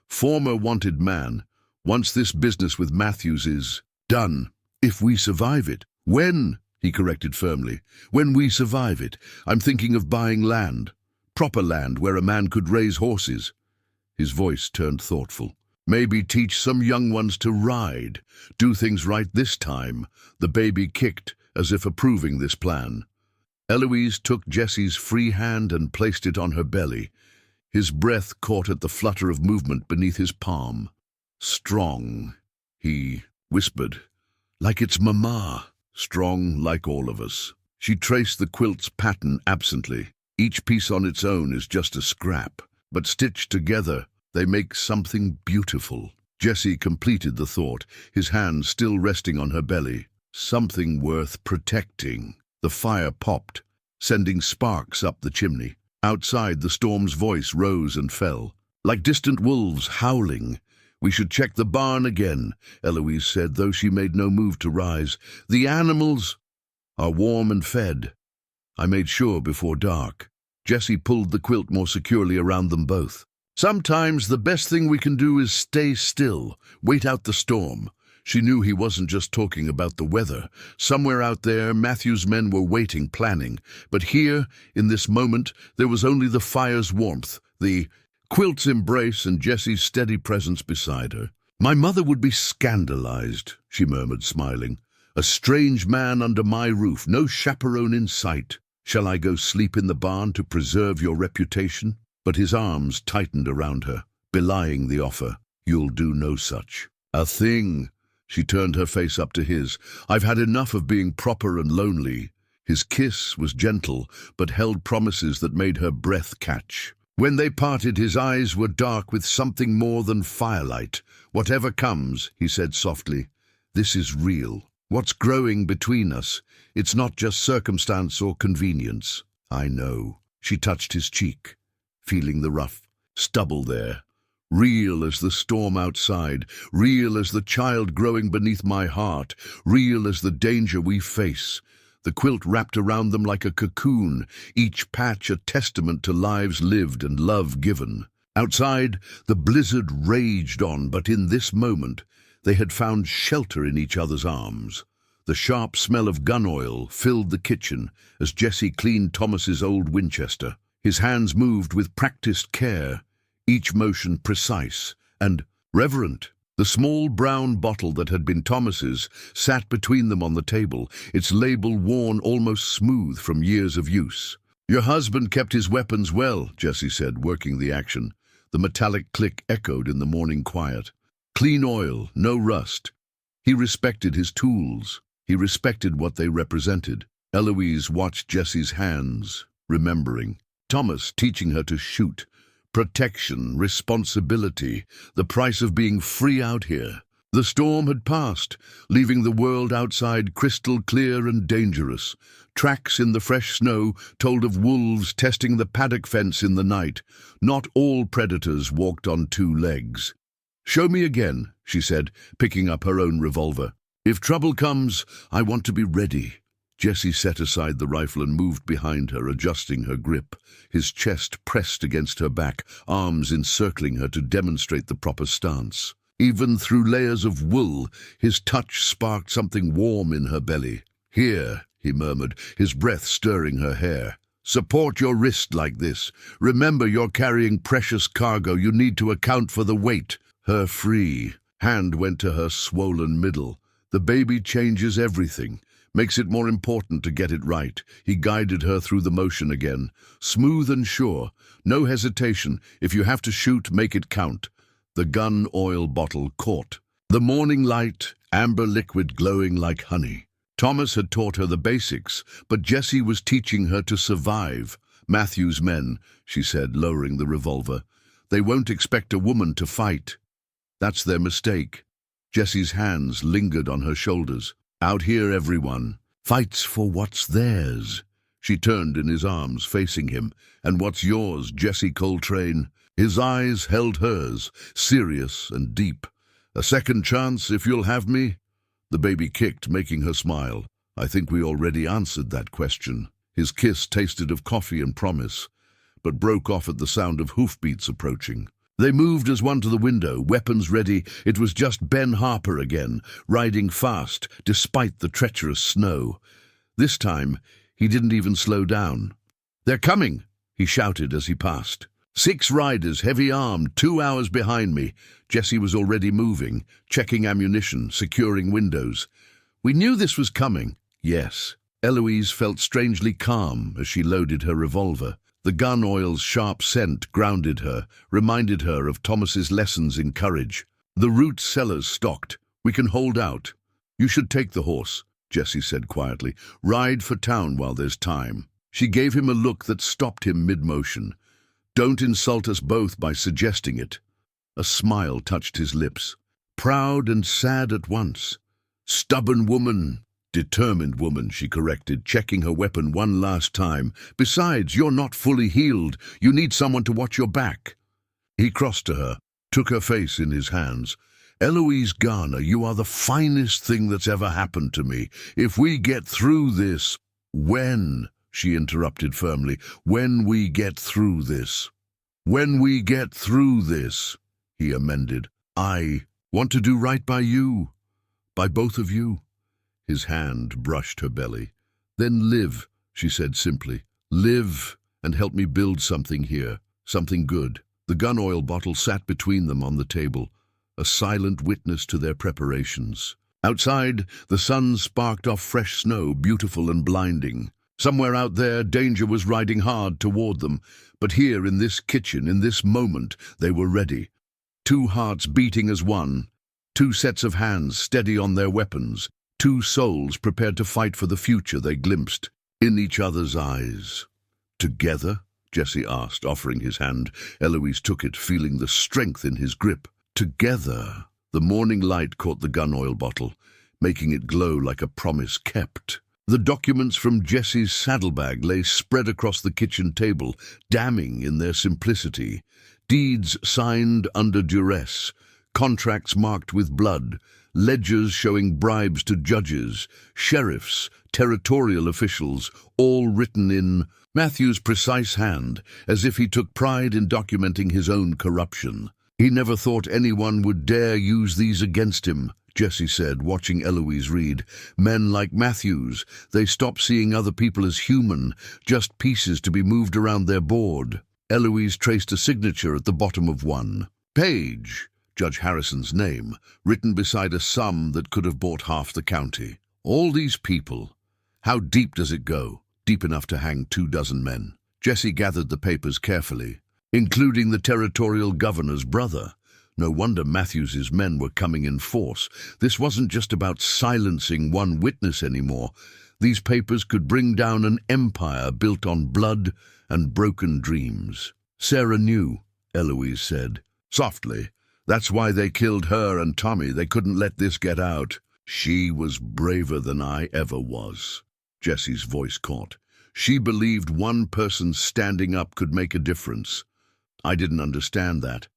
"Former wanted man. Once this business with Matthews is done. If we survive it." "When?" he corrected firmly. "When we survive it. I'm thinking of buying land. Proper land where a man could raise horses." His voice turned thoughtful. "Maybe teach some young ones to ride. Do things right this time." The baby kicked, as if approving this plan. Eloise took Jesse's free hand and placed it on her belly. His breath caught at the flutter of movement beneath his palm. "Strong," he whispered. "Like it's Mama. Strong like all of us." She traced the quilt's pattern absently. Each piece on its own is just a scrap, but stitched together, they make something beautiful. Jesse completed the thought, his hand still resting on her belly. Something worth protecting. The fire popped, sending sparks up the chimney. Outside, the storm's voice rose and fell, like distant wolves howling. "We should check the barn again," Eloise said, though she made no move to rise. "The animals are warm and fed." I made sure before dark. Jesse pulled the quilt more securely around them both. "Sometimes the best thing we can do is stay still, wait out the storm." She knew he wasn't just talking about the weather. Somewhere out there, Matthew's men were waiting, planning. But here, in this moment, there was only the fire's warmth, the quilt's embrace, and Jesse's steady presence beside her. "My mother would be scandalized," she murmured, smiling. "A strange man under my roof, no chaperone in sight. Shall I go sleep in the barn to preserve your reputation?" But his arms tightened around her, belying the offer. "You'll do no such." "A thing." She turned her face up to his. "I've had enough of being proper and lonely." His kiss was gentle, but held promises that made her breath catch. When they parted, his eyes were dark with something more than firelight. "Whatever comes," he said softly, "this is real. What's growing between us, it's not just circumstance or convenience." "I know." She touched his cheek, feeling the rough stubble there. "Real as the storm outside, real as the child growing beneath my heart, real as the danger we face." The quilt wrapped around them like a cocoon, each patch a testament to lives lived and love given. Outside, the blizzard raged on, but in this moment, they had found shelter in each other's arms. The sharp smell of gun oil filled the kitchen as Jesse cleaned Thomas's old Winchester. His hands moved with practiced care, each motion precise and reverent. The small brown bottle that had been Thomas's sat between them on the table, its label worn almost smooth from years of use. "Your husband kept his weapons well," Jesse said, working the action. The metallic click echoed in the morning quiet. Clean oil, no rust. He respected his tools. He respected what they represented. Eloise watched Jesse's hands, remembering. Thomas teaching her to shoot. Protection, responsibility, the price of being free out here. The storm had passed, leaving the world outside crystal clear and dangerous. Tracks in the fresh snow told of wolves testing the paddock fence in the night. Not all predators walked on two legs. "Show me again," she said, picking up her own revolver. "If trouble comes, I want to be ready." Jesse set aside the rifle and moved behind her, adjusting her grip, his chest pressed against her back, arms encircling her to demonstrate the proper stance. Even through layers of wool, his touch sparked something warm in her belly. "Here," he murmured, his breath stirring her hair. "Support your wrist like this. Remember, you're carrying precious cargo. You need to account for the weight." Her free hand went to her swollen middle. "The baby changes everything. Makes it more important to get it right." He guided her through the motion again. "Smooth and sure. No hesitation. If you have to shoot, make it count." The gun oil bottle caught. The morning light, amber liquid glowing like honey. Thomas had taught her the basics, but Jesse was teaching her to survive. "Matthew's men," she said, lowering the revolver. "They won't expect a woman to fight. That's their mistake." Jesse's hands lingered on her shoulders. "Out here, everyone fights for what's theirs." She turned in his arms, facing him. "And what's yours, Jesse Coltrane?" His eyes held hers, serious and deep. "A second chance, if you'll have me?" The baby kicked, making her smile. "I think we already answered that question." His kiss tasted of coffee and promise, but broke off at the sound of hoofbeats approaching. They moved as one to the window, weapons ready. It was just Ben Harper again, riding fast, despite the treacherous snow. This time, he didn't even slow down. "They're coming!" he shouted as he passed. 6 riders, heavy-armed, 2 hours behind me. Jesse was already moving, checking ammunition, securing windows. "We knew this was coming." "Yes." Eloise felt strangely calm as she loaded her revolver. The gun oil's sharp scent grounded her, reminded her of Thomas's lessons in courage. "The root cellars stocked. We can hold out." "You should take the horse," Jesse said quietly. "Ride for town while there's time." She gave him a look that stopped him mid-motion. "Don't insult us both by suggesting it." A smile touched his lips. "Proud and sad at once." "Stubborn woman." "Determined woman," she corrected, checking her weapon one last time. "Besides, you're not fully healed. You need someone to watch your back." He crossed to her, took her face in his hands. "Eloise Garner, you are the finest thing that's ever happened to me. If we get through this—" "When?" she interrupted firmly. "When we get through this." "When we get through this," he amended. "I want to do right by you, by both of you." His hand brushed her belly. "Then live," she said simply. "Live and help me build something here, something good." The gun oil bottle sat between them on the table, a silent witness to their preparations. Outside, the sun sparked off fresh snow, beautiful and blinding. Somewhere out there, danger was riding hard toward them, but here in this kitchen, in this moment, they were ready. 2 hearts beating as one, 2 sets of hands steady on their weapons, 2 souls prepared to fight for the future they glimpsed in each other's eyes. "Together?" Jesse asked, offering his hand. Eloise took it, feeling the strength in his grip. "Together." The morning light caught the gun oil bottle, making it glow like a promise kept. The documents from Jesse's saddlebag lay spread across the kitchen table, damning in their simplicity. Deeds signed under duress, contracts marked with blood, ledgers showing bribes to judges, sheriffs, territorial officials, all written in Matthew's precise hand, as if he took pride in documenting his own corruption. "He never thought anyone would dare use these against him," Jesse said, watching Eloise read. "Men like Matthews, they stop seeing other people as human, just pieces to be moved around their board." Eloise traced a signature at the bottom of one. "Page, Judge Harrison's name, written beside a sum that could have bought half the county. All these people. How deep does it go? Deep enough to hang 24 men. Jesse gathered the papers carefully, including the territorial governor's brother. No wonder Matthews's men were coming in force. This wasn't just about silencing one witness anymore. These papers could bring down an empire built on blood and broken dreams. Sarah knew, Eloise said, softly. That's why they killed her and Tommy. They couldn't let this get out. She was braver than I ever was. Jesse's voice caught. She believed one person standing up could make a difference. I didn't understand that.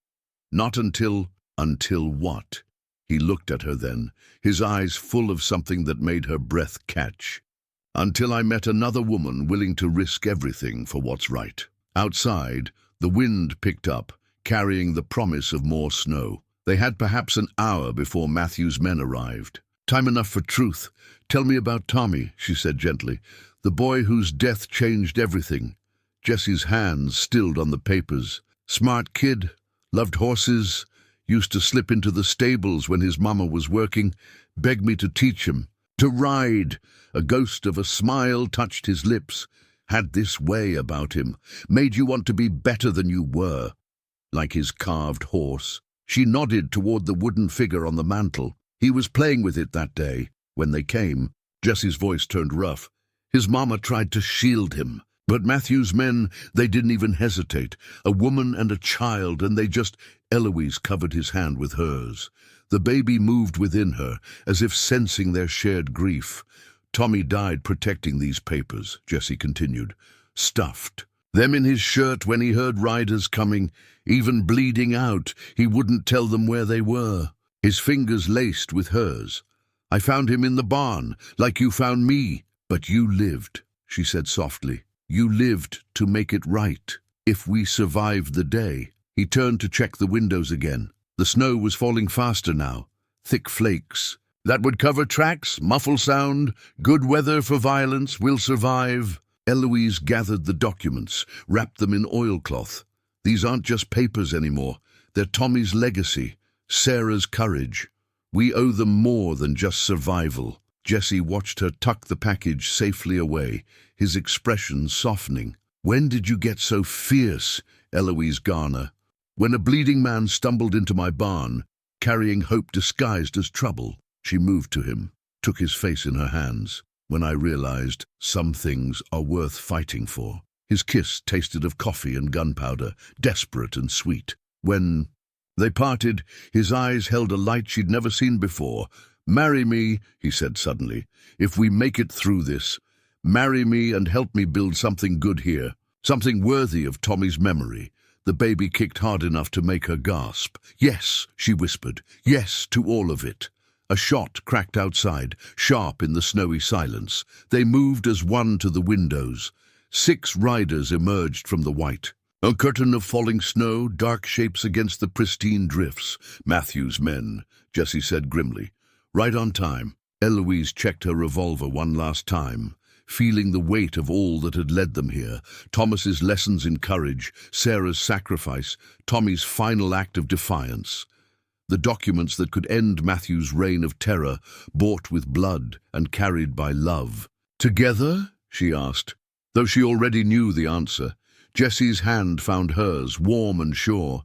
Not until what? He looked at her then, his eyes full of something that made her breath catch. Until I met another woman willing to risk everything for what's right. Outside, the wind picked up, carrying the promise of more snow. They had perhaps an hour before Matthew's men arrived. Time enough for truth. Tell me about Tommy, she said gently. The boy whose death changed everything. Jesse's hands stilled on the papers. Smart kid, loved horses, used to slip into the stables when his mama was working, begged me to teach him. To ride. A ghost of a smile touched his lips. Had this way about him. Made you want to be better than you were. Like his carved horse. She nodded toward the wooden figure on the mantel. He was playing with it that day. When they came, Jesse's voice turned rough. His mama tried to shield him. But Matthew's men, they didn't even hesitate. A woman and a child, and they just... Eloise covered his hand with hers. The baby moved within her, as if sensing their shared grief. Tommy died protecting these papers, Jesse continued. Stuffed. Them in his shirt when he heard riders coming. Even bleeding out, he wouldn't tell them where they were. His fingers laced with hers. I found him in the barn, like you found me. But you lived, she said softly. You lived to make it right. If we survived the day. He turned to check the windows again. The snow was falling faster now. Thick flakes. That would cover tracks, muffle sound. Good weather for violence. We'll survive. Eloise gathered the documents, wrapped them in oilcloth. These aren't just papers anymore. They're Tommy's legacy. Sarah's courage. We owe them more than just survival. Jesse watched her tuck the package safely away, his expression softening. When did you get so fierce, Eloise Garner? When a bleeding man stumbled into my barn, carrying hope disguised as trouble. She moved to him, took his face in her hands. When I realized some things are worth fighting for. His kiss tasted of coffee and gunpowder, desperate and sweet. When they parted, his eyes held a light she'd never seen before. Marry me, he said suddenly, if we make it through this. Marry me and help me build something good here, something worthy of Tommy's memory. The baby kicked hard enough to make her gasp. Yes, she whispered, yes to all of it. A shot cracked outside, sharp in the snowy silence. They moved as one to the windows. 6 riders emerged from the white. A curtain of falling snow, dark shapes against the pristine drifts. Matthew's men, Jesse said grimly. Right on time. Eloise checked her revolver one last time, feeling the weight of all that had led them here. Thomas's lessons in courage, Sarah's sacrifice, Tommy's final act of defiance. The documents that could end Matthew's reign of terror, bought with blood and carried by love. Together? She asked, though she already knew the answer. Jesse's hand found hers, warm and sure.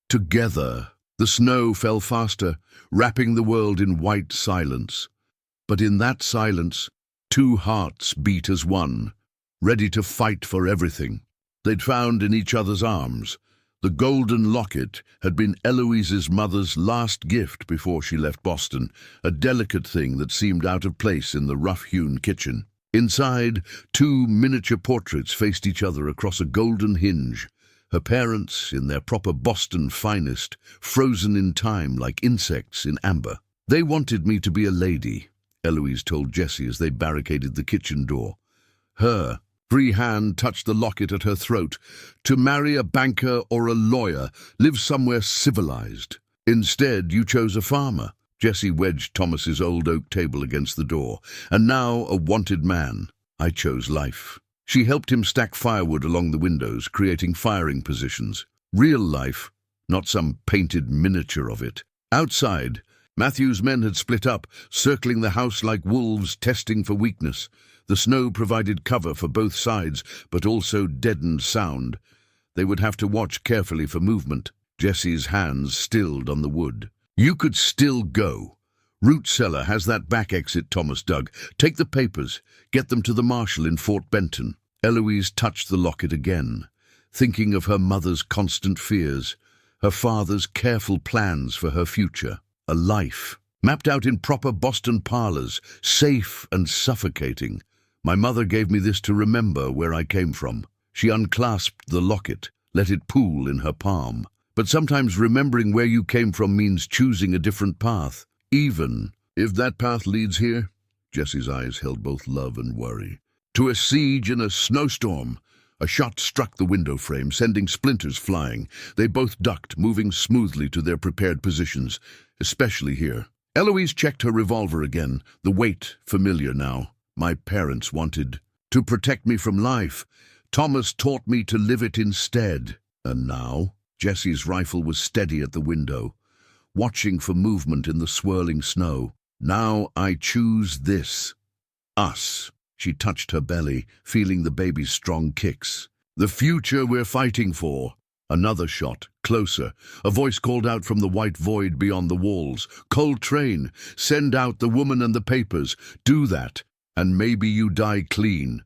Together. The snow fell faster, wrapping the world in white silence. But in that silence, 2 hearts beat as one, ready to fight for everything. They'd found in each other's arms. The golden locket had been Eloise's mother's last gift before she left Boston, a delicate thing that seemed out of place in the rough-hewn kitchen. Inside, 2 miniature portraits faced each other across a golden hinge. Her parents, in their proper Boston finest, frozen in time like insects in amber. They wanted me to be a lady, Eloise told Jesse as they barricaded the kitchen door. Her free hand touched the locket at her throat. To marry a banker or a lawyer, live somewhere civilized. Instead, you chose a farmer. Jesse wedged Thomas's old oak table against the door. And now a wanted man. I chose life. She helped him stack firewood along the windows, creating firing positions. Real life, not some painted miniature of it. Outside, Matthew's men had split up, circling the house like wolves, testing for weakness. The snow provided cover for both sides, but also deadened sound. They would have to watch carefully for movement. Jesse's hands stilled on the wood. "You could still go. Root cellar has that back exit Thomas dug. Take the papers. Get them to the marshal in Fort Benton." Eloise touched the locket again, thinking of her mother's constant fears, her father's careful plans for her future. A life, mapped out in proper Boston parlors, safe and suffocating. "My mother gave me this to remember where I came from." She unclasped the locket, let it pool in her palm. But sometimes remembering where you came from means choosing a different path, even if that path leads here. Jesse's eyes held both love and worry. To a siege in a snowstorm. A shot struck the window frame, sending splinters flying. They both ducked, moving smoothly to their prepared positions, especially here. Eloise checked her revolver again, the weight familiar now. "My parents wanted to protect me from life. Thomas taught me to live it instead." And now, Jesse's rifle was steady at the window, watching for movement in the swirling snow. "Now I choose this. Us." She touched her belly, feeling the baby's strong kicks. "The future we're fighting for." Another shot, closer. A voice called out from the white void beyond the walls. "Coltrane, send out the woman and the papers. Do that, and maybe you die clean."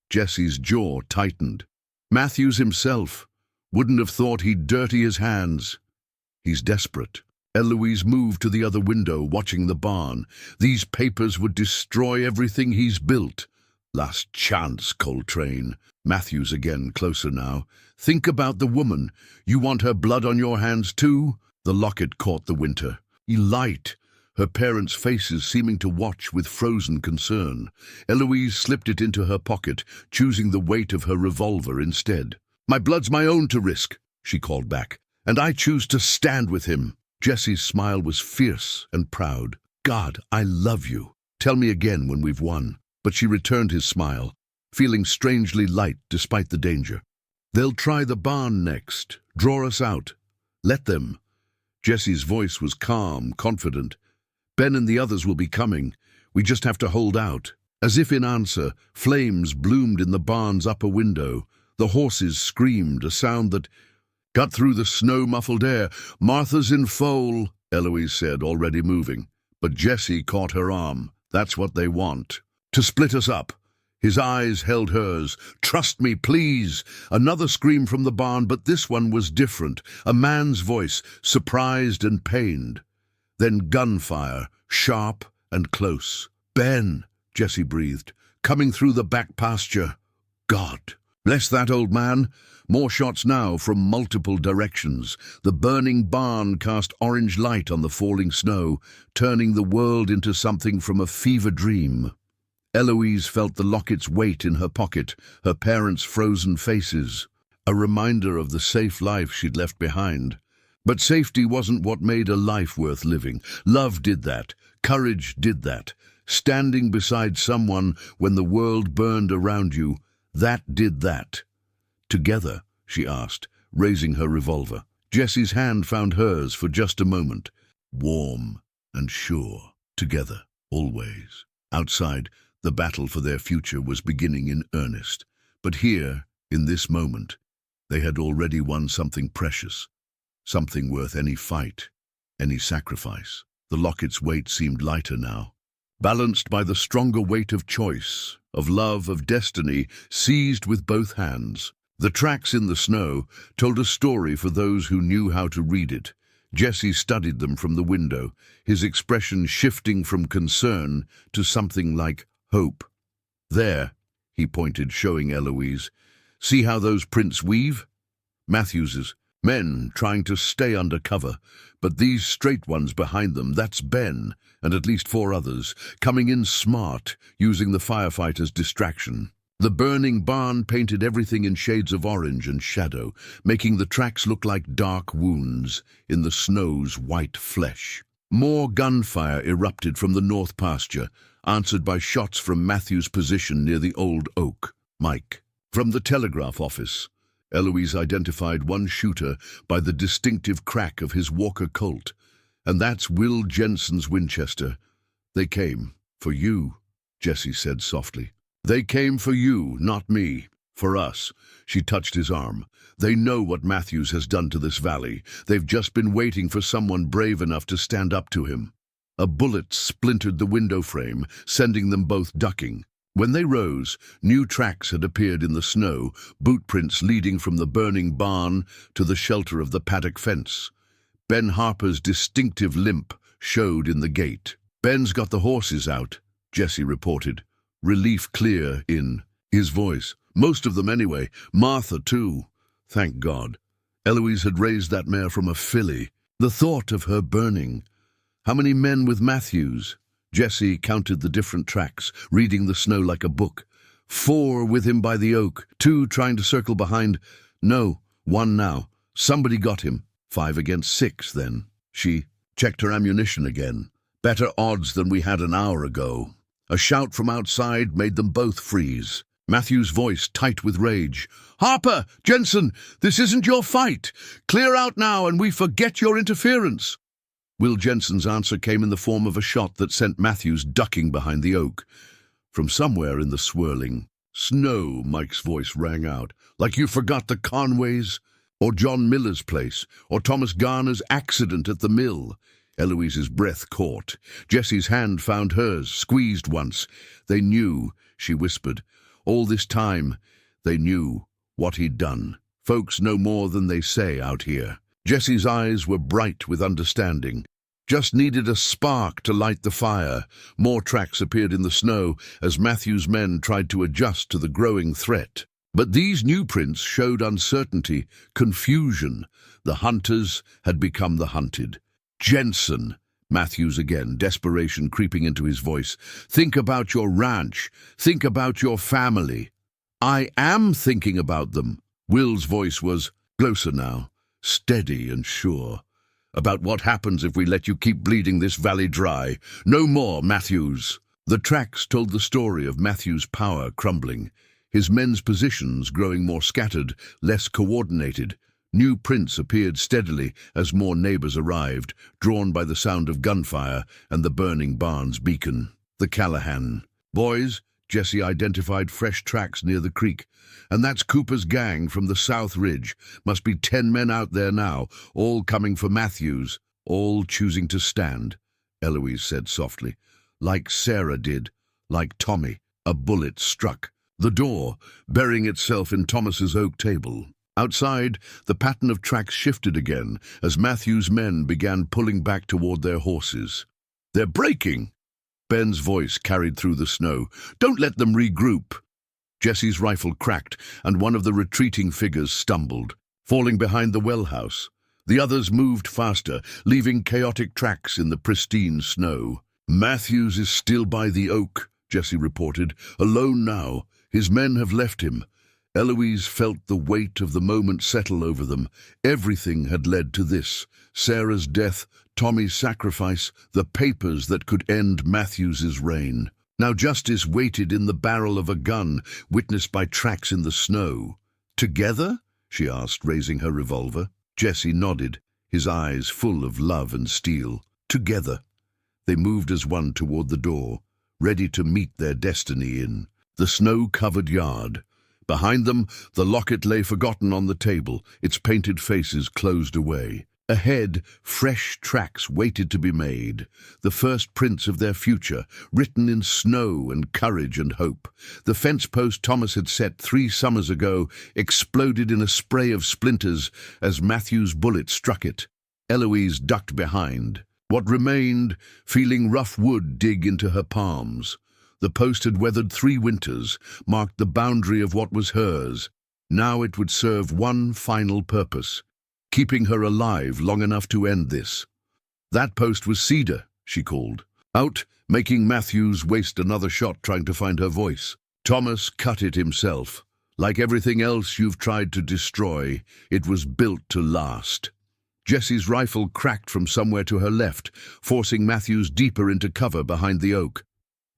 Jesse's jaw tightened. Matthews himself wouldn't have thought he'd dirty his hands. He's desperate. Eloise moved to the other window, watching the barn. These papers would destroy everything he's built. "Last chance, Coltrane." Matthews again, closer now. "Think about the woman. You want her blood on your hands too?" The locket caught the winter. Light, her parents' faces seeming to watch with frozen concern. Eloise slipped it into her pocket, choosing the weight of her revolver instead. "My blood's my own to risk," she called back, "and I choose to stand with him." Jesse's smile was fierce and proud. "God, I love you. Tell me again when we've won." But she returned his smile, feeling strangely light despite the danger. "They'll try the barn next. Draw us out. Let them." Jesse's voice was calm, confident. "Ben and the others will be coming. We just have to hold out." As if in answer, flames bloomed in the barn's upper window. The horses screamed, a sound that cut through the snow-muffled air. "Martha's in foal," Eloise said, already moving. But Jesse caught her arm. "That's what they want. To split us up." His eyes held hers. "Trust me, please." Another scream from the barn, but this one was different. A man's voice, surprised and pained. Then gunfire, sharp and close. "Ben," Jesse breathed, "coming through the back pasture." God, bless that old man. More shots now from multiple directions. The burning barn cast orange light on the falling snow, turning the world into something from a fever dream. Eloise felt the locket's weight in her pocket, her parents' frozen faces, a reminder of the safe life she'd left behind. But safety wasn't what made a life worth living. Love did that. Courage did that. Standing beside someone when the world burned around you, that did that. "Together?" she asked, raising her revolver. Jesse's hand found hers for just a moment. Warm and sure. Together, always. Outside, the battle for their future was beginning in earnest. But here, in this moment, they had already won something precious, something worth any fight, any sacrifice. The locket's weight seemed lighter now, balanced by the stronger weight of choice, of love, of destiny, seized with both hands. The tracks in the snow told a story for those who knew how to read it. Jesse studied them from the window, his expression shifting from concern to something like hope. "There," he pointed, showing Eloise. "See how those prints weave?" Matthews's. Men trying to stay under cover, but these straight ones behind them, that's Ben, and at least 4 others, coming in smart, using the firefighters' distraction. The burning barn painted everything in shades of orange and shadow, making the tracks look like dark wounds in the snow's white flesh. More gunfire erupted from the north pasture, answered by shots from Matthew's position near the old oak. "Mike." From the telegraph office. Eloise identified one shooter by the distinctive crack of his Walker Colt. "And that's Will Jensen's Winchester. They came for you," Jesse said softly. "They came for you, not me. For us." She touched his arm. "They know what Matthews has done to this valley. They've just been waiting for someone brave enough to stand up to him." A bullet splintered the window frame, sending them both ducking. When they rose, new tracks had appeared in the snow, boot prints leading from the burning barn to the shelter of the paddock fence. Ben Harper's distinctive limp showed in the gate. "Ben's got the horses out," Jesse reported, relief clear in his voice. "Most of them anyway. Martha, too. Thank God." Eloise had raised that mare from a filly. The thought of her burning. How many men with Matthews? Jesse counted the different tracks, reading the snow like a book. 4 with him by the oak, 2 trying to circle behind. No, 1 now. Somebody got him. 5 against 6, then. She checked her ammunition again. Better odds than we had an hour ago. A shout from outside made them both freeze. Matthew's voice tight with rage. "Harper! Jensen! This isn't your fight! Clear out now and we forget your interference!" Will Jensen's answer came in the form of a shot that sent Matthews ducking behind the oak. From somewhere in the swirling snow, Mike's voice rang out. "Like you forgot the Conways? Or John Miller's place? Or Thomas Garner's accident at the mill?" Eloise's breath caught. Jesse's hand found hers, squeezed once. "They knew," she whispered. "All this time, they knew what he'd done. Folks know more than they say out here." Jesse's eyes were bright with understanding. Just needed a spark to light the fire. More tracks appeared in the snow as Matthew's men tried to adjust to the growing threat. But these new prints showed uncertainty, confusion. The hunters had become the hunted. "Jensen," Matthews again, desperation creeping into his voice. "Think about your ranch. Think about your family." "I am thinking about them." Will's voice was closer now, steady and sure. "About what happens if we let you keep bleeding this valley dry. No more, Matthews." The tracks told the story of Matthews' power crumbling, his men's positions growing more scattered, less coordinated. New prints appeared steadily as more neighbors arrived, drawn by the sound of gunfire and the burning barn's beacon. The Callahan boys. Jesse identified fresh tracks near the creek. "And that's Cooper's gang from the South Ridge. Must be 10 men out there now, all coming for Matthews, all choosing to stand," Eloise said softly. "Like Sarah did, like Tommy." A bullet struck the door, burying itself in Thomas's oak table. Outside, the pattern of tracks shifted again as Matthews' men began pulling back toward their horses. "They're breaking!" Ben's voice carried through the snow. "Don't let them regroup." Jesse's rifle cracked, and one of the retreating figures stumbled, falling behind the well house. The others moved faster, leaving chaotic tracks in the pristine snow. "Matthews is still by the oak," Jesse reported. "Alone now. His men have left him." Eloise felt the weight of the moment settle over them. Everything had led to this. Sarah's death, Tommy's sacrifice, the papers that could end Matthews's reign. Now justice waited in the barrel of a gun, witnessed by tracks in the snow. "Together?" she asked, raising her revolver. Jesse nodded, his eyes full of love and steel. "Together." They moved as one toward the door, ready to meet their destiny in the snow-covered yard. Behind them, the locket lay forgotten on the table, its painted faces closed away. Ahead, fresh tracks waited to be made, the first prints of their future, written in snow and courage and hope. The fence post Thomas had set 3 summers ago exploded in a spray of splinters as Matthew's bullet struck it. Eloise ducked behind. What remained, feeling rough wood dig into her palms. The post had weathered 3 winters, marked the boundary of what was hers. Now it would serve one final purpose, keeping her alive long enough to end this. That post was Cedar, she called. Out, making Matthews waste another shot trying to find her voice. Thomas cut it himself. Like everything else you've tried to destroy, it was built to last. Jesse's rifle cracked from somewhere to her left, forcing Matthews deeper into cover behind the oak.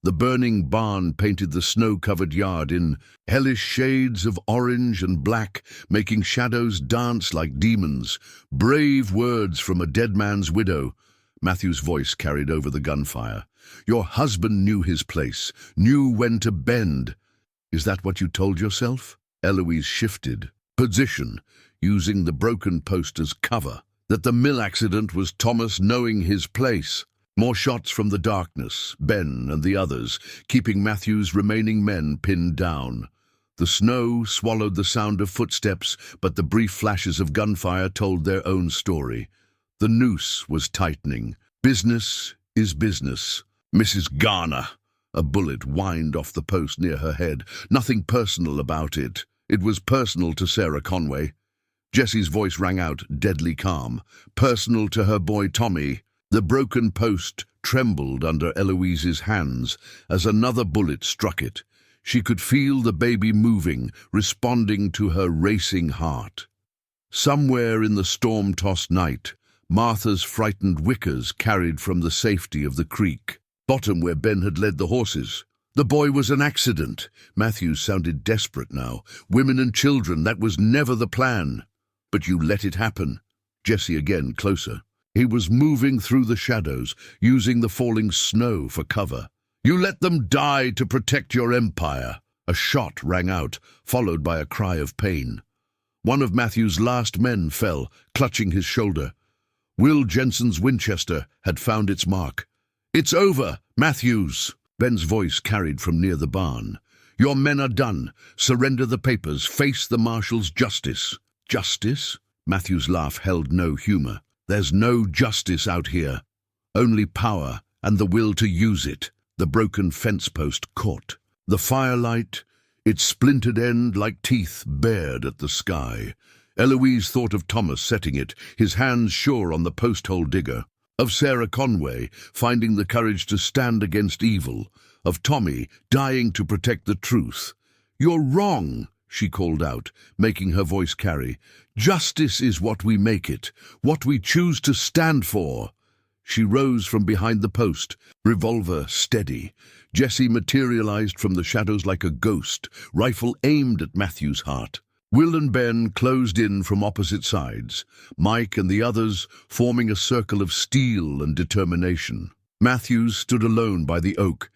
The burning barn painted the snow-covered yard in hellish shades of orange and black, making shadows dance like demons. Brave words from a dead man's widow. Matthew's voice carried over the gunfire. Your husband knew his place, knew when to bend. Is that what you told yourself? Eloise shifted position, using the broken post as cover. That the mill accident was Thomas knowing his place. More shots from the darkness, Ben and the others, keeping Matthew's remaining men pinned down. The snow swallowed the sound of footsteps, but the brief flashes of gunfire told their own story. The noose was tightening. Business is business. Mrs. Garner. A bullet whined off the post near her head. Nothing personal about it. It was personal to Sarah Conway. Jesse's voice rang out, deadly calm. Personal to her boy Tommy. The broken post trembled under Eloise's hands as another bullet struck it. She could feel the baby moving, responding to her racing heart. Somewhere in the storm-tossed night, Martha's frightened whickers carried from the safety of the creek, bottom where Ben had led the horses. The boy was an accident. Matthews sounded desperate now. Women and children, that was never the plan. But you let it happen. Jesse again, closer. He was moving through the shadows, using the falling snow for cover. You let them die to protect your empire. A shot rang out, followed by a cry of pain. One of Matthew's last men fell, clutching his shoulder. Will Jensen's Winchester had found its mark. It's over, Matthews. Ben's voice carried from near the barn. Your men are done. Surrender the papers. Face the marshal's justice. Justice? Matthew's laugh held no humor. There's no justice out here. Only power and the will to use it. The broken fence post caught. The firelight, its splintered end like teeth bared at the sky. Eloise thought of Thomas setting it, his hands sure on the post-hole digger. Of Sarah Conway finding the courage to stand against evil. Of Tommy dying to protect the truth. You're wrong, she called out, making her voice carry. Justice is what we make it, what we choose to stand for. She rose from behind the post, revolver steady. Jesse materialized from the shadows like a ghost, rifle aimed at Matthew's heart. Will and Ben closed in from opposite sides, Mike and the others forming a circle of steel and determination. Matthews stood alone by the oak,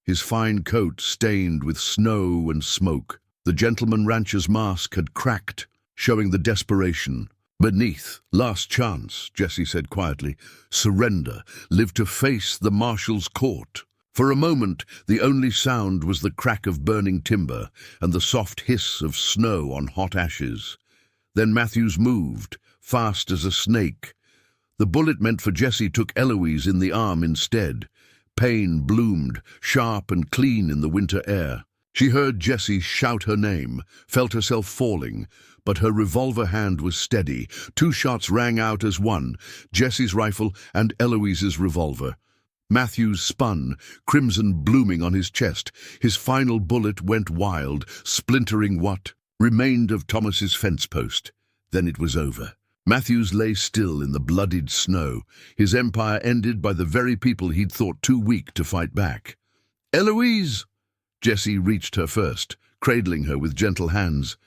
his fine coat stained with snow and smoke. The gentleman rancher's mask had cracked, showing the desperation. Beneath, last chance, Jesse said quietly. Surrender, live to face the marshal's court. For a moment, the only sound was the crack of burning timber and the soft hiss of snow on hot ashes. Then Matthews moved, fast as a snake. The bullet meant for Jesse took Eloise in the arm instead. Pain bloomed, sharp and clean in the winter air. She heard Jesse shout her name, felt herself falling, but her revolver hand was steady. 2 shots rang out as one, Jesse's rifle and Eloise's revolver. Matthews spun, crimson blooming on his chest. His final bullet went wild, splintering what remained of Thomas's fence post. Then it was over. Matthews lay still in the bloodied snow, his empire ended by the very people he'd thought too weak to fight back. Eloise! Jesse reached her first, cradling her with gentle hands.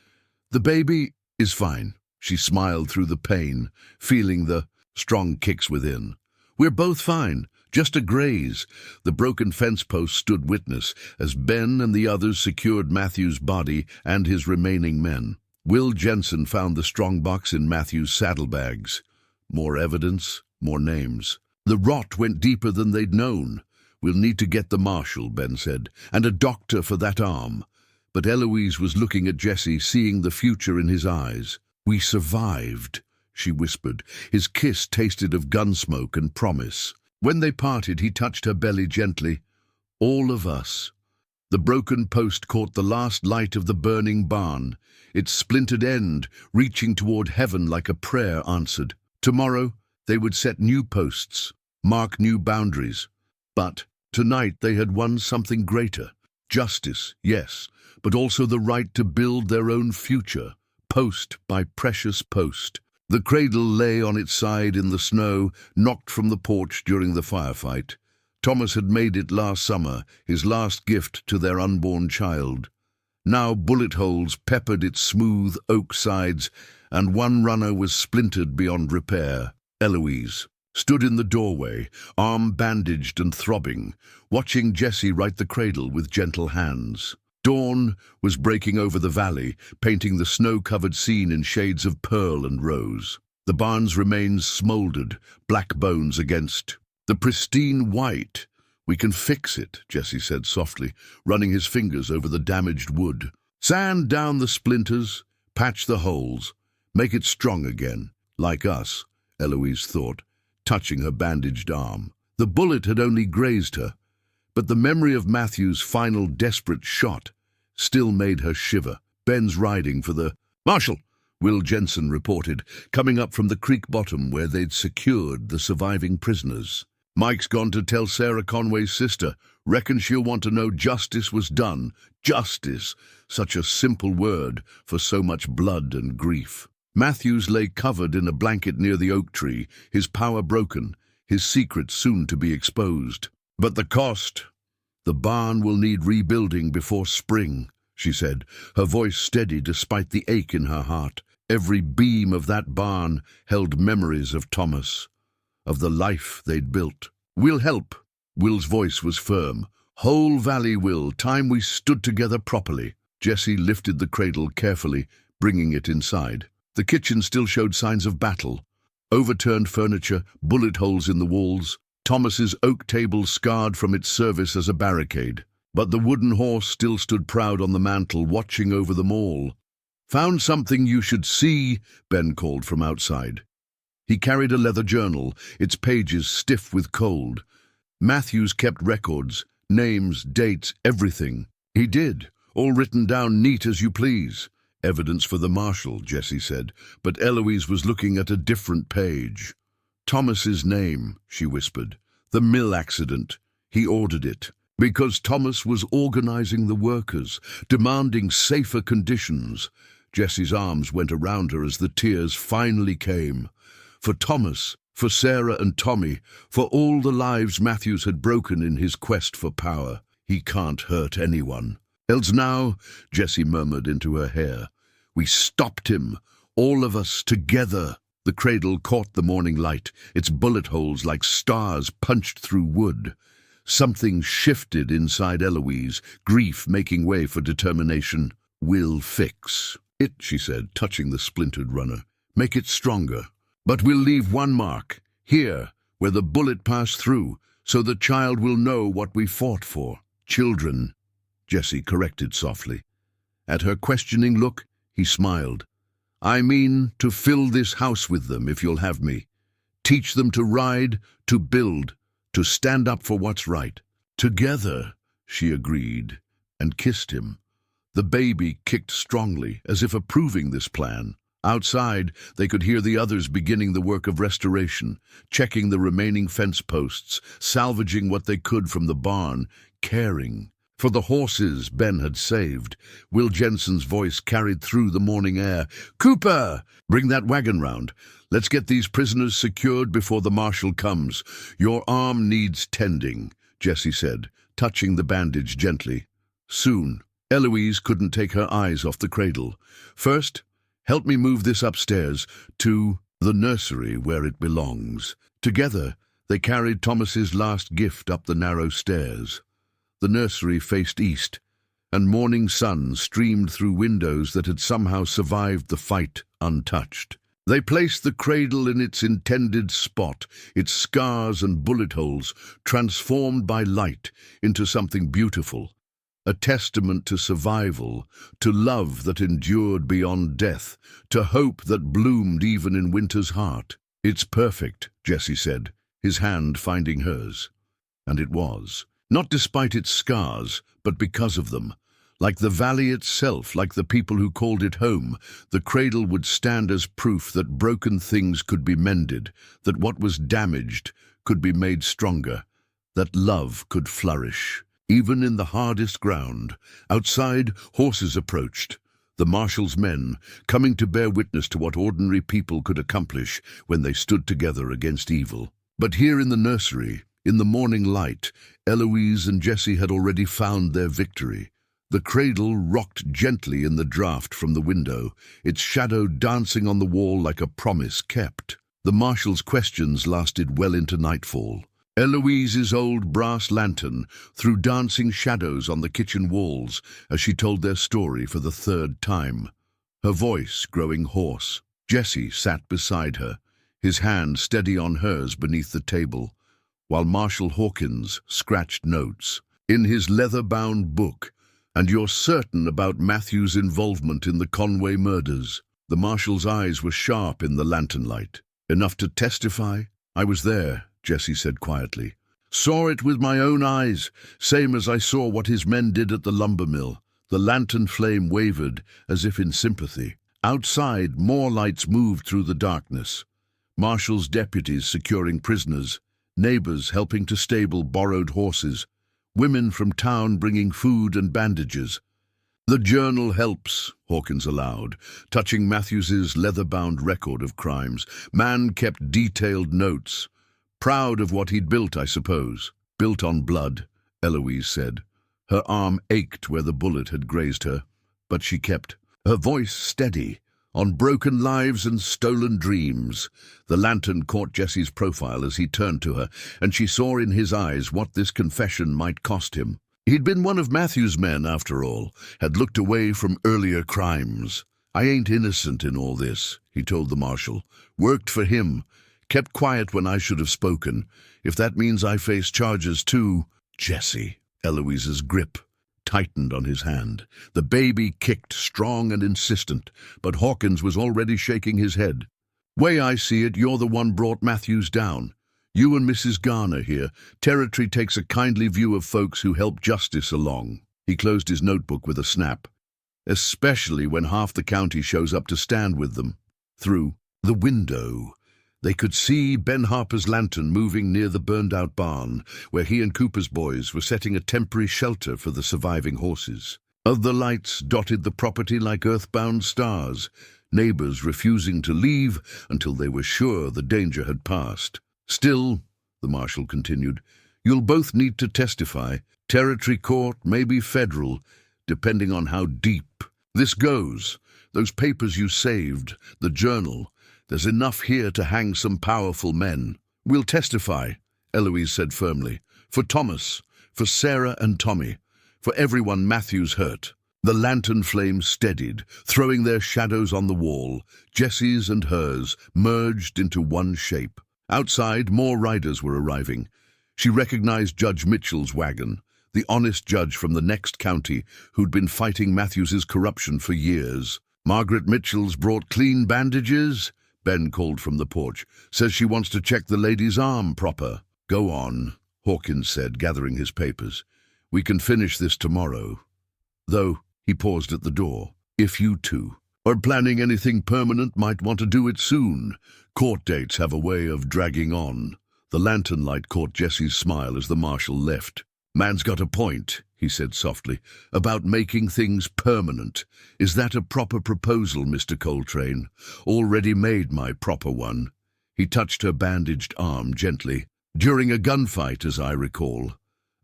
The baby is fine. She smiled through the pain, feeling the strong kicks within. We're both fine, just a graze. The broken fence post stood witness as Ben and the others secured Matthew's body and his remaining men. Will Jensen found the strongbox in Matthew's saddlebags. More evidence, more names. The rot went deeper than they'd known. We'll need to get the marshal, Ben said, and a doctor for that arm. But Eloise was looking at Jesse, seeing the future in his eyes. We survived, she whispered. His kiss tasted of gun smoke and promise. When they parted, he touched her belly gently. All of us. The broken post caught the last light of the burning barn, its splintered end reaching toward heaven like a prayer answered. Tomorrow, they would set new posts, mark new boundaries. But tonight they had won something greater. Justice, yes, but also the right to build their own future, post by precious post. The cradle lay on its side in the snow, knocked from the porch during the firefight. Thomas had made it last summer, his last gift to their unborn child. Now bullet holes peppered its smooth oak sides, and one runner was splintered beyond repair. Eloise stood in the doorway, arm bandaged and throbbing, watching Jesse right the cradle with gentle hands. Dawn was breaking over the valley, painting the snow-covered scene in shades of pearl and rose. The barn's remains smoldered, black bones against the pristine white. "We can fix it," Jesse said softly, running his fingers over the damaged wood. "Sand down the splinters, patch the holes, make it strong again, like us," Eloise thought, touching her bandaged arm. The bullet had only grazed her, but the memory of Matthew's final desperate shot still made her shiver. "Ben's riding for the Marshal," Will Jensen reported, coming up from the creek bottom where they'd secured the surviving prisoners. "Mike's gone to tell Sarah Conway's sister. Reckon she'll want to know justice was done." Justice, such a simple word for so much blood and grief. Matthews lay covered in a blanket near the oak tree, his power broken, his secret soon to be exposed. "But the cost? The barn will need rebuilding before spring," she said, her voice steady despite the ache in her heart. Every beam of that barn held memories of Thomas, of the life they'd built. "We'll help." Will's voice was firm. "Whole valley will, time we stood together properly." Jesse lifted the cradle carefully, bringing it inside. The kitchen still showed signs of battle. Overturned furniture, bullet holes in the walls, Thomas's oak table scarred from its service as a barricade. But the wooden horse still stood proud on the mantel, watching over them all. "Found something you should see," Ben called from outside. He carried a leather journal, its pages stiff with cold. Matthews kept records, names, dates, everything. "He did, all written down neat as you please." "Evidence for the marshal," Jesse said, but Eloise was looking at a different page. "Thomas's name," she whispered. "The mill accident. He ordered it. Because Thomas was organizing the workers, demanding safer conditions." Jesse's arms went around her as the tears finally came. For Thomas, for Sarah and Tommy, for all the lives Matthews had broken in his quest for power. "He can't hurt anyone." "Else now," Jesse murmured into her hair. "We stopped him, all of us together." The cradle caught the morning light, its bullet holes like stars punched through wood. Something shifted inside Eloise, grief making way for determination. "We'll fix it," she said, touching the splintered runner. "Make it stronger. But we'll leave one mark, here, where the bullet passed through, so the child will know what we fought for." "Children," Jesse corrected softly. At her questioning look, he smiled. "I mean to fill this house with them, if you'll have me. Teach them to ride, to build, to stand up for what's right." "Together," she agreed, and kissed him. The baby kicked strongly, as if approving this plan. Outside, they could hear the others beginning the work of restoration, checking the remaining fence posts, salvaging what they could from the barn, caring for the horses Ben had saved. Will Jensen's voice carried through the morning air. "Cooper, bring that wagon round. Let's get these prisoners secured before the marshal comes. Your arm needs tending," Jesse said, touching the bandage gently. "Soon." Eloise couldn't take her eyes off the cradle. "First, help me move this upstairs to the nursery where it belongs." Together, they carried Thomas's last gift up the narrow stairs. The nursery faced east, and morning sun streamed through windows that had somehow survived the fight untouched. They placed the cradle in its intended spot, its scars and bullet holes transformed by light into something beautiful, a testament to survival, to love that endured beyond death, to hope that bloomed even in winter's heart. "It's perfect," Jesse said, his hand finding hers. And it was. Not despite its scars, but because of them. Like the valley itself, like the people who called it home, the cradle would stand as proof that broken things could be mended, that what was damaged could be made stronger, that love could flourish. Even in the hardest ground, outside, horses approached. The marshal's men, coming to bear witness to what ordinary people could accomplish when they stood together against evil. But here in the nursery, In the morning light, Eloise and Jesse had already found their victory. The cradle rocked gently in the draught from the window, its shadow dancing on the wall like a promise kept. The marshal's questions lasted well into nightfall. Eloise's old brass lantern threw dancing shadows on the kitchen walls as she told their story for the third time, her voice growing hoarse. Jesse sat beside her, his hand steady on hers beneath the table, while Marshal Hawkins scratched notes in his leather-bound book. "And you're certain about Matthew's involvement in the Conway murders?" The marshal's eyes were sharp in the lantern light. "Enough to testify?" "I was there," Jesse said quietly. "Saw it with my own eyes, same as I saw what his men did at the lumber mill." The lantern flame wavered, as if in sympathy. Outside, more lights moved through the darkness. Marshal's deputies securing prisoners, neighbors helping to stable borrowed horses, women from town bringing food and bandages. "The journal helps," Hawkins allowed, touching Matthews's leather-bound record of crimes. "Man kept detailed notes. Proud of what he'd built, I suppose." "Built on blood," Eloise said. Her arm ached where the bullet had grazed her, but she kept her voice steady. "On broken lives and stolen dreams." The lantern caught Jesse's profile as he turned to her, and she saw in his eyes what this confession might cost him. He'd been one of Matthew's men, after all, had looked away from earlier crimes. "I ain't innocent in all this," he told the marshal. "Worked for him. Kept quiet when I should have spoken. If that means I face charges too." "Jesse." Eloise's grip tightened on his hand. The baby kicked, strong and insistent, but Hawkins was already shaking his head. "Way I see it, you're the one brought Matthews down. You and Mrs. Garner here. Territory takes a kindly view of folks who help justice along." He closed his notebook with a snap. "Especially when half the county shows up to stand with them." Through the window, they could see Ben Harper's lantern moving near the burned-out barn, where he and Cooper's boys were setting a temporary shelter for the surviving horses. Other lights dotted the property like earthbound stars, neighbors refusing to leave until they were sure the danger had passed. "Still," the marshal continued, "you'll both need to testify. Territory court, maybe federal, depending on how deep this goes. Those papers you saved, the journal, there's enough here to hang some powerful men." "We'll testify," Eloise said firmly. "For Thomas, for Sarah and Tommy, for everyone Matthews hurt." The lantern flames steadied, throwing their shadows on the wall. Jesse's and hers merged into one shape. Outside, more riders were arriving. She recognized Judge Mitchell's wagon, the honest judge from the next county who'd been fighting Matthews's corruption for years. "Margaret Mitchell's brought clean bandages," Ben called from the porch. "Says she wants to check the lady's arm proper." "Go on," Hawkins said, gathering his papers. "We can finish this tomorrow. Though," he paused at the door, "if you two are planning anything permanent, might want to do it soon. Court dates have a way of dragging on." The lantern light caught Jesse's smile as the marshal left. "Man's got a point," he said softly, "about making things permanent. Is that a proper proposal, Mr. Coltrane? Already made my proper one." He touched her bandaged arm gently. "During a gunfight, as I recall.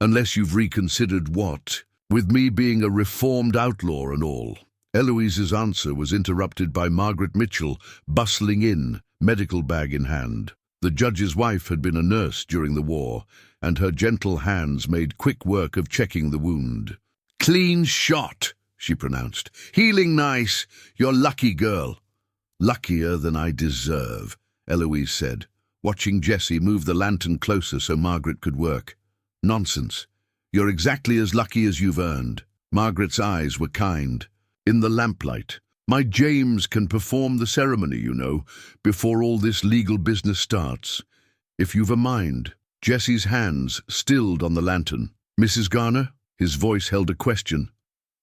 Unless you've reconsidered what, with me being a reformed outlaw and all." Eloise's answer was interrupted by Margaret Mitchell bustling in, medical bag in hand. The judge's wife had been a nurse during the war, and her gentle hands made quick work of checking the wound. "Clean shot," she pronounced. "Healing nice. You're lucky, girl." "Luckier than I deserve," Eloise said, watching Jesse move the lantern closer so Margaret could work. "Nonsense. You're exactly as lucky as you've earned." Margaret's eyes were kind. In the lamplight, "My James can perform the ceremony, you know, before all this legal business starts. If you've a mind." Jesse's hands stilled on the lantern. "Mrs. Garner?" His voice held a question.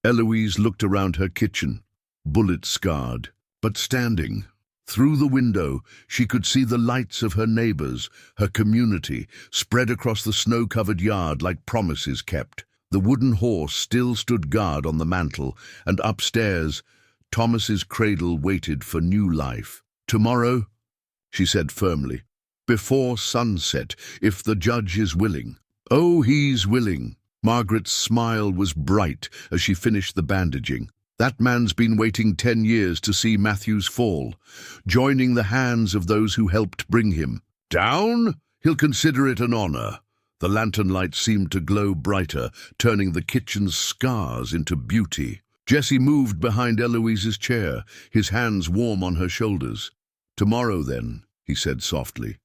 Eloise looked around her kitchen, bullet-scarred, but standing. Through the window, she could see the lights of her neighbors, her community, spread across the snow-covered yard like promises kept. The wooden horse still stood guard on the mantel, and upstairs, Thomas's cradle waited for new life. "Tomorrow," she said firmly. before sunset, if the judge is willing." "Oh, he's willing." Margaret's smile was bright as she finished the bandaging. "That man's been waiting 10 years to see Matthews fall, joining the hands of those who helped bring him down. He'll consider it an honor." The lantern light seemed to glow brighter, turning the kitchen's scars into beauty. Jesse moved behind Eloise's chair, his hands warm on her shoulders. "Tomorrow, then," he said softly.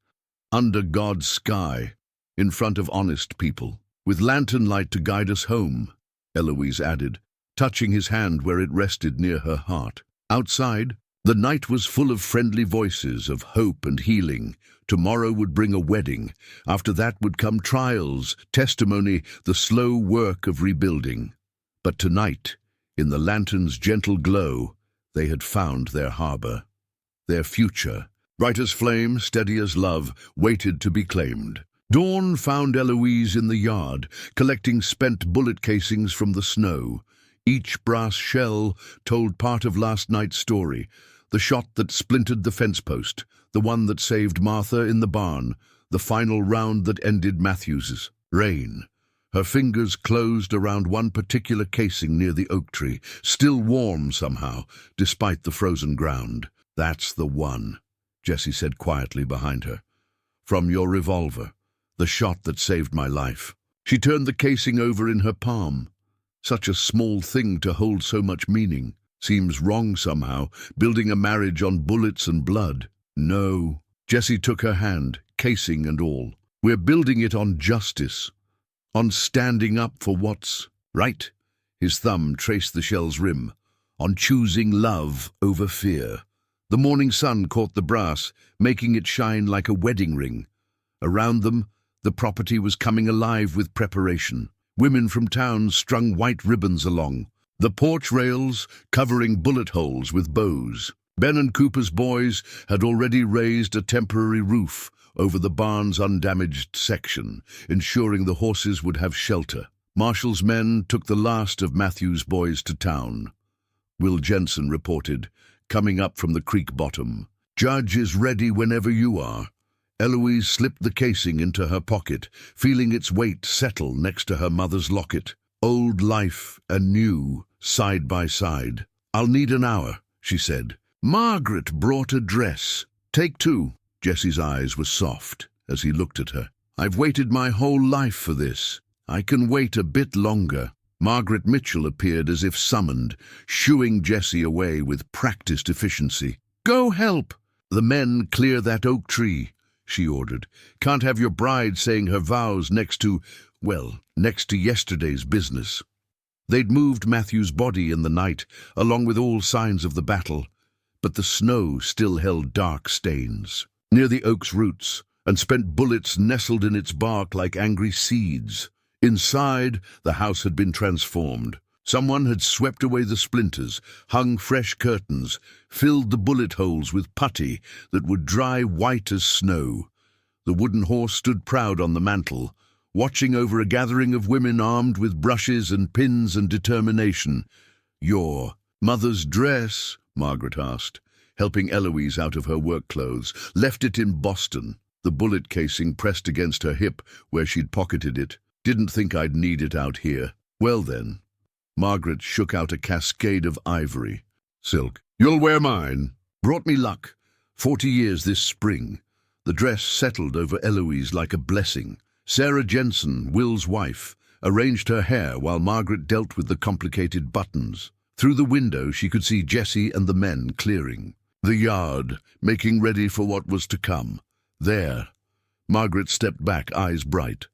"Under God's sky, in front of honest people. With lantern light to guide us home," Eloise added, touching his hand where it rested near her heart. Outside, the night was full of friendly voices of hope and healing. Tomorrow would bring a wedding. After that would come trials, testimony, the slow work of rebuilding. But tonight, in the lantern's gentle glow, they had found their harbor. Their future, bright as flame, steady as love, waited to be claimed. Dawn found Eloise in the yard, collecting spent bullet casings from the snow. Each brass shell told part of last night's story. The shot that splintered the fence post, the one that saved Martha in the barn, the final round that ended Matthews's reign. Her fingers closed around one particular casing near the oak tree, still warm somehow, despite the frozen ground. "That's the one," Jesse said quietly behind her. "From your revolver. The shot that saved my life." She turned the casing over in her palm. Such a small thing to hold so much meaning. Seems wrong somehow, building a marriage on bullets and blood. "No." Jesse took her hand, casing and all. "We're building it on justice. On standing up for what's right." His thumb traced the shell's rim. "On choosing love over fear." The morning sun caught the brass, making it shine like a wedding ring. Around them, the property was coming alive with preparation. Women from town strung white ribbons along, the porch rails covering bullet holes with bows. Ben and Cooper's boys had already raised a temporary roof over the barn's undamaged section, ensuring the horses would have shelter. Marshall's men took the last of Matthew's boys to town. Will Jensen reported, coming up from the creek bottom. "Judge is ready whenever you are." Eloise slipped the casing into her pocket, feeling its weight settle next to her mother's locket. Old life and new, side by side. "I'll need an hour," she said. Margaret brought a dress. "Take 2. Jesse's eyes were soft as he looked at her. "I've waited my whole life for this. I can wait a bit longer." Margaret Mitchell appeared as if summoned, shooing Jesse away with practiced efficiency. "Go help the men clear that oak tree," she ordered. "Can't have your bride saying her vows next to yesterday's business." They'd moved Matthew's body in the night, along with all signs of the battle, but the snow still held dark stains. Near the oak's roots, and spent bullets nestled in its bark like angry seeds. Inside, the house had been transformed. Someone had swept away the splinters, hung fresh curtains, filled the bullet holes with putty that would dry white as snow. The wooden horse stood proud on the mantel, watching over a gathering of women armed with brushes and pins and determination. "Your mother's dress?" Margaret asked, helping Eloise out of her work clothes. "Left it in Boston." The bullet casing pressed against her hip where she'd pocketed it. "Didn't think I'd need it out here." "Well then." Margaret shook out a cascade of ivory. "Silk. You'll wear mine." "Brought me luck. 40 years this spring." The dress settled over Eloise like a blessing. Sarah Jensen, Will's wife, arranged her hair while Margaret dealt with the complicated buttons. Through the window she could see Jesse and the men clearing the yard, making ready for what was to come. There. Margaret stepped back, eyes bright.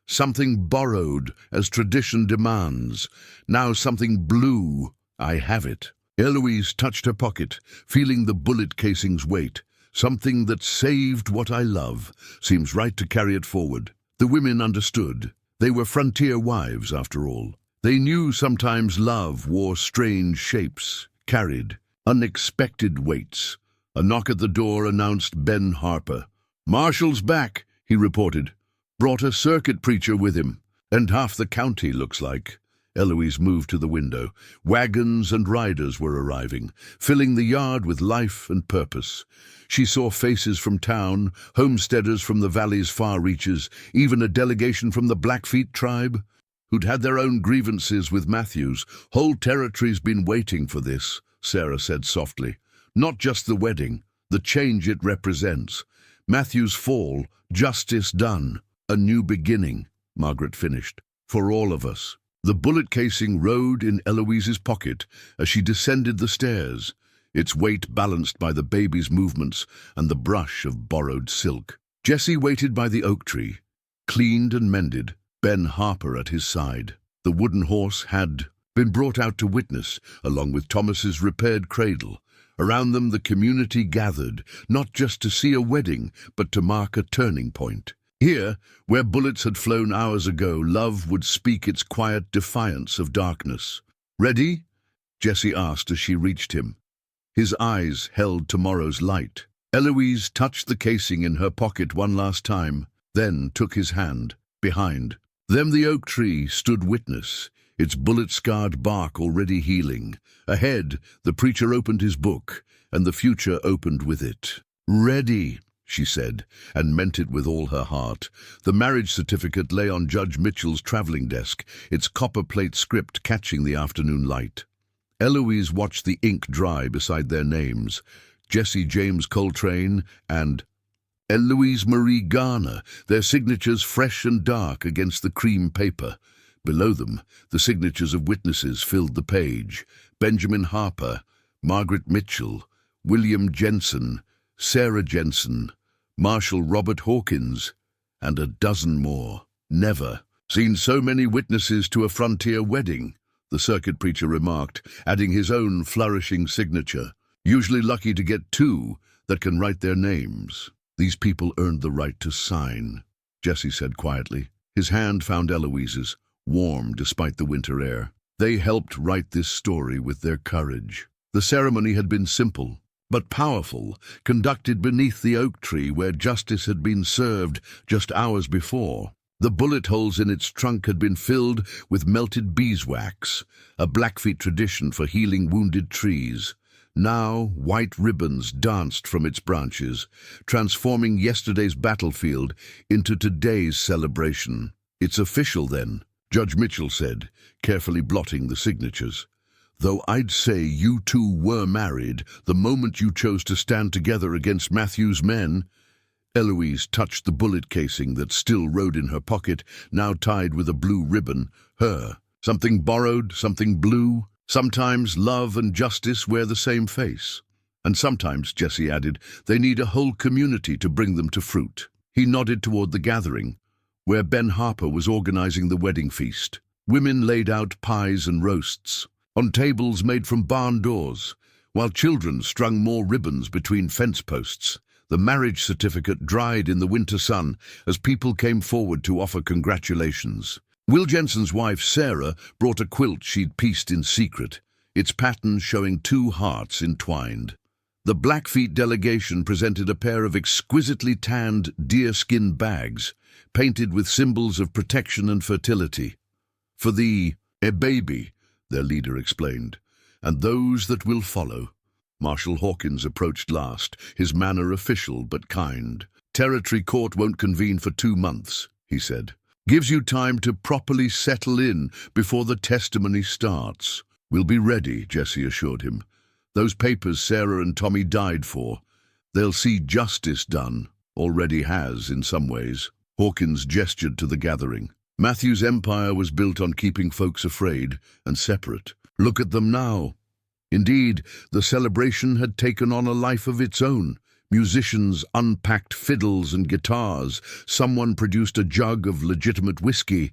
Something borrowed, as tradition demands. Now something blue. I have it. Eloise touched her pocket, feeling the bullet casing's weight. Something that saved what I love. Seems right to carry it forward. The women understood. They were frontier wives, after all. They knew sometimes love wore strange shapes, carried unexpected weights. A knock at the door announced Ben Harper. "Marshall's back," he reported. "Brought a circuit preacher with him. And half the county, looks like." Eloise moved to the window. Wagons and riders were arriving, filling the yard with life and purpose. She saw faces from town, homesteaders from the valley's far reaches, even a delegation from the Blackfeet tribe, who'd had their own grievances with Matthews. Whole territory's been waiting for this, Sarah said softly. Not just the wedding, the change it represents. Matthew's fall, justice done. A new beginning, Margaret finished. For all of us. The bullet casing rode in Eloise's pocket as she descended the stairs, its weight balanced by the baby's movements and the brush of borrowed silk. Jesse waited by the oak tree, cleaned and mended, Ben Harper at his side. The wooden horse had been brought out to witness, along with Thomas's repaired cradle. Around them the community gathered, not just to see a wedding, but to mark a turning point. Here, where bullets had flown hours ago, love would speak its quiet defiance of darkness. "Ready?" Jesse asked as she reached him. His eyes held tomorrow's light. Eloise touched the casing in her pocket one last time, then took his hand, behind. Then the oak tree stood witness, its bullet-scarred bark already healing. Ahead, the preacher opened his book, and the future opened with it. "Ready," she said, and meant it with all her heart. The marriage certificate lay on Judge Mitchell's traveling desk, its copper-plate script catching the afternoon light. Eloise watched the ink dry beside their names, Jesse James Coltrane and Eloise Marie Garner, their signatures fresh and dark against the cream paper. Below them, the signatures of witnesses filled the page. Benjamin Harper, Margaret Mitchell, William Jensen, Sarah Jensen, Marshal Robert Hawkins, and a dozen more. "Never seen so many witnesses to a frontier wedding," the circuit preacher remarked, adding his own flourishing signature. "Usually lucky to get two that can write their names." "These people earned the right to sign," Jesse said quietly. His hand found Eloise's, warm despite the winter air. They helped write this story with their courage. The ceremony had been simple, but powerful, conducted beneath the oak tree where justice had been served just hours before. The bullet holes in its trunk had been filled with melted beeswax, a Blackfeet tradition for healing wounded trees. Now, white ribbons danced from its branches, transforming yesterday's battlefield into today's celebration. "It's official then," Judge Mitchell said, carefully blotting the signatures. "Though I'd say you two were married the moment you chose to stand together against Matthew's men." Eloise touched the bullet casing that still rode in her pocket, now tied with a blue ribbon. Her. Something borrowed, something blue. Sometimes love and justice wear the same face. And sometimes, Jesse added, they need a whole community to bring them to fruit. He nodded toward the gathering, where Ben Harper was organizing the wedding feast. Women laid out pies and roasts on tables made from barn doors, while children strung more ribbons between fence posts. The marriage certificate dried in the winter sun as people came forward to offer congratulations. Will Jensen's wife, Sarah, brought a quilt she'd pieced in secret, its pattern showing two hearts entwined. The Blackfeet delegation presented a pair of exquisitely tanned deerskin bags, painted with symbols of protection and fertility. "For a baby," their leader explained, "and those that will follow." Marshal Hawkins approached last, his manner official but kind. "Territory court won't convene for 2 months," he said. "Gives you time to properly settle in before the testimony starts." "We'll be ready," Jesse assured him. "Those papers Sarah and Tommy died for. They'll see justice done. Already has, in some ways." Hawkins gestured to the gathering. Matthew's empire was built on keeping folks afraid and separate. Look at them now. Indeed, the celebration had taken on a life of its own. Musicians unpacked fiddles and guitars, someone produced a jug of legitimate whiskey,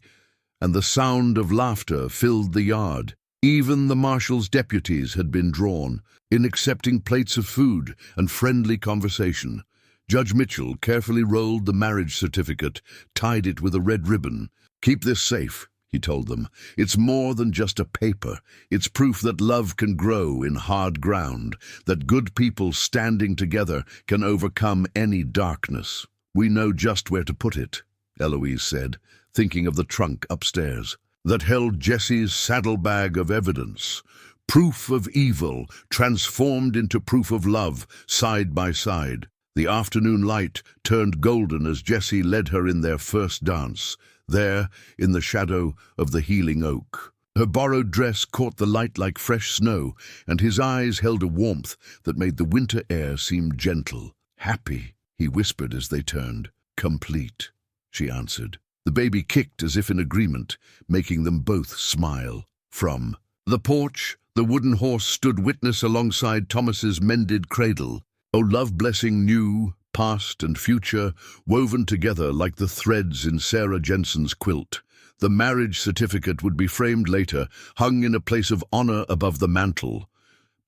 and the sound of laughter filled the yard. Even the marshal's deputies had been drawn, in accepting plates of food and friendly conversation. Judge Mitchell carefully rolled the marriage certificate, tied it with a red ribbon. "Keep this safe," he told them. "It's more than just a paper. It's proof that love can grow in hard ground, that good people standing together can overcome any darkness." "We know just where to put it," Eloise said, thinking of the trunk upstairs. that held Jesse's saddlebag of evidence. Proof of evil transformed into proof of love, side by side. The afternoon light turned golden as Jesse led her in their first dance, there in the shadow of the healing oak. Her borrowed dress caught the light like fresh snow, and his eyes held a warmth that made the winter air seem gentle. "Happy," he whispered as they turned. "Complete," she answered. The baby kicked as if in agreement, making them both smile. From the porch, the wooden horse stood witness alongside Thomas's mended cradle. O love-blessing new, past and future, woven together like the threads in Sarah Jensen's quilt. The marriage certificate would be framed later, hung in a place of honor above the mantel.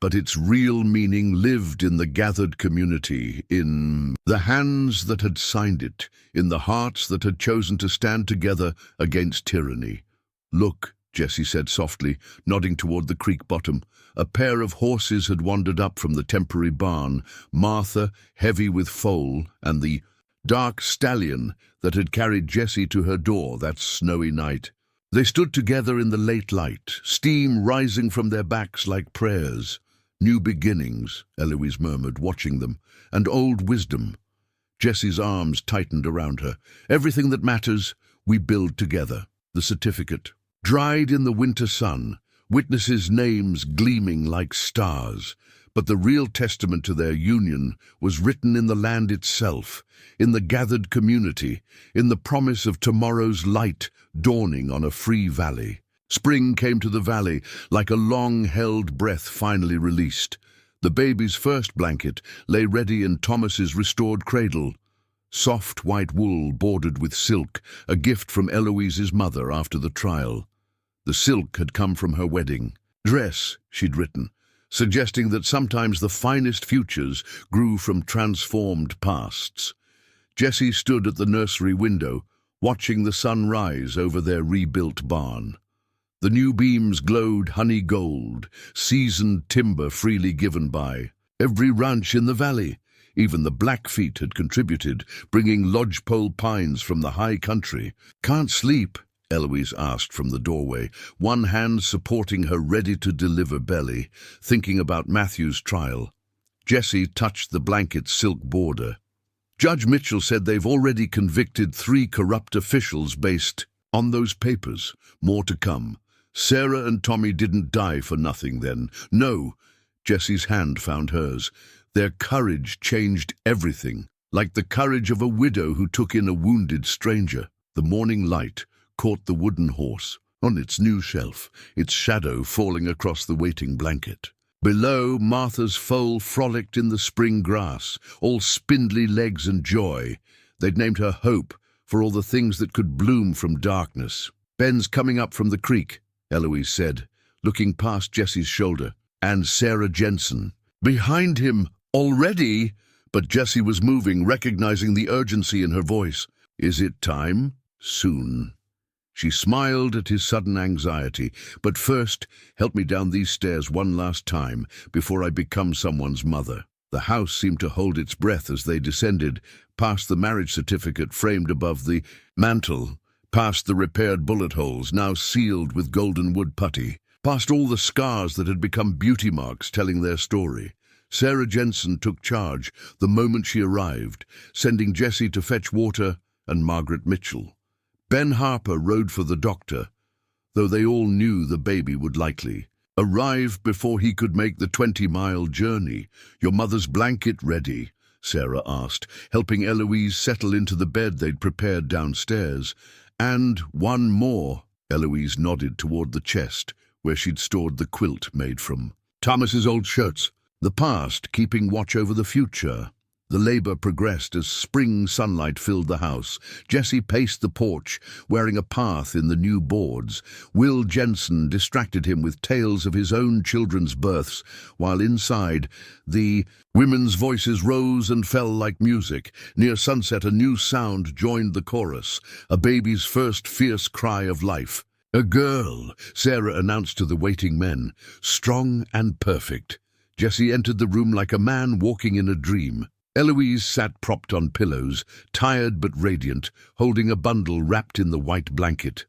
But its real meaning lived in the gathered community, in the hands that had signed it, in the hearts that had chosen to stand together against tyranny. "Look," Jesse said softly, nodding toward the creek bottom. A pair of horses had wandered up from the temporary barn, Martha, heavy with foal, and the dark stallion that had carried Jesse to her door that snowy night. They stood together in the late light, steam rising from their backs like prayers. "New beginnings," Eloise murmured, watching them, "and old wisdom." Jesse's arms tightened around her. "Everything that matters, we build together." The certificate, dried in the winter sun, witnesses' names gleaming like stars. But the real testament to their union was written in the land itself, in the gathered community, in the promise of tomorrow's light dawning on a free valley. Spring came to the valley like a long-held breath finally released. The baby's first blanket lay ready in Thomas's restored cradle. Soft white wool bordered with silk, a gift from Eloise's mother after the trial. The silk had come from her wedding dress, she'd written, suggesting that sometimes the finest futures grew from transformed pasts. Jesse stood at the nursery window, watching the sun rise over their rebuilt barn. The new beams glowed honey gold, seasoned timber freely given by every ranch in the valley. Even the Blackfeet had contributed, bringing lodgepole pines from the high country. "Can't sleep?" Eloise asked from the doorway, one hand supporting her ready-to-deliver belly, thinking about Matthew's trial. Jesse touched the blanket's silk border. "Judge Mitchell said they've already convicted 3 corrupt officials based on those papers. More to come. Sarah and Tommy didn't die for nothing then. No." Jesse's hand found hers. "Their courage changed everything, like the courage of a widow who took in a wounded stranger." The morning light caught the wooden horse on its new shelf, its shadow falling across the waiting blanket. Below, Martha's foal frolicked in the spring grass, all spindly legs and joy. They'd named her Hope for all the things that could bloom from darkness. "Ben's coming up from the creek," Eloise said, looking past Jesse's shoulder. "And Sarah Jensen." "Behind him already?" But Jesse was moving, recognizing the urgency in her voice. "Is it time?" "Soon." She smiled at his sudden anxiety. "But first, help me down these stairs one last time before I become someone's mother." The house seemed to hold its breath as they descended, past the marriage certificate framed above the mantel, past the repaired bullet holes, now sealed with golden wood putty, past all the scars that had become beauty marks telling their story. Sarah Jensen took charge the moment she arrived, sending Jesse to fetch water and Margaret Mitchell. Ben Harper rode for the doctor, though they all knew the baby would likely arrive before he could make the 20-mile journey. "Your mother's blanket ready?" Sarah asked, helping Eloise settle into the bed they'd prepared downstairs. "And one more." Eloise nodded toward the chest, where she'd stored the quilt made from Thomas's old shirts. The past keeping watch over the future. The labor progressed as spring sunlight filled the house. Jesse paced the porch, wearing a path in the new boards. Will Jensen distracted him with tales of his own children's births, while inside, the women's voices rose and fell like music. Near sunset, a new sound joined the chorus, a baby's first fierce cry of life. "A girl," Sarah announced to the waiting men, "strong and perfect." Jesse entered the room like a man walking in a dream. Eloise sat propped on pillows, tired but radiant, holding a bundle wrapped in the white blanket.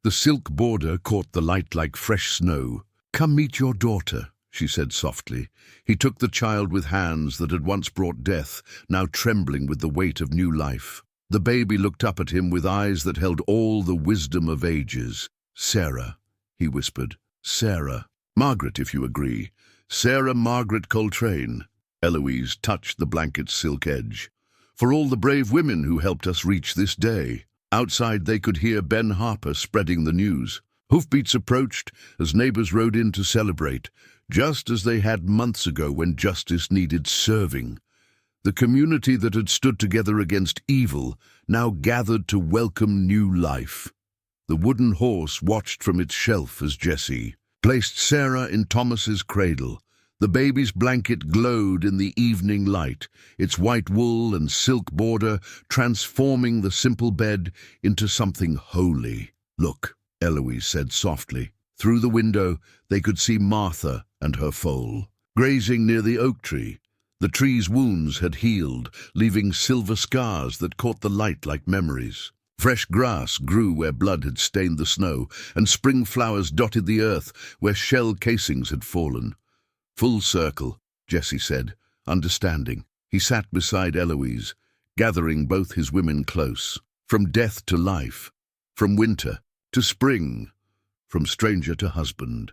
The silk border caught the light like fresh snow. "Come meet your daughter," she said softly. He took the child with hands that had once brought death, now trembling with the weight of new life. The baby looked up at him with eyes that held all the wisdom of ages. "Sarah," he whispered. "Sarah. Margaret, if you agree. Sarah Margaret Coltrane." Eloise touched the blanket's silk edge. "For all the brave women who helped us reach this day." Outside they could hear Ben Harper spreading the news. Hoofbeats approached as neighbors rode in to celebrate, just as they had months ago when justice needed serving. The community that had stood together against evil now gathered to welcome new life. The wooden horse watched from its shelf as Jesse placed Sarah in Thomas's cradle. The baby's blanket glowed in the evening light, its white wool and silk border transforming the simple bed into something holy. "Look," Eloise said softly. Through the window they could see Martha and her foal, grazing near the oak tree. The tree's wounds had healed, leaving silver scars that caught the light like memories. Fresh grass grew where blood had stained the snow, and spring flowers dotted the earth where shell casings had fallen. "Full circle," Jesse said, understanding. He sat beside Eloise, gathering both his women close. From death to life, from winter to spring, from stranger to husband.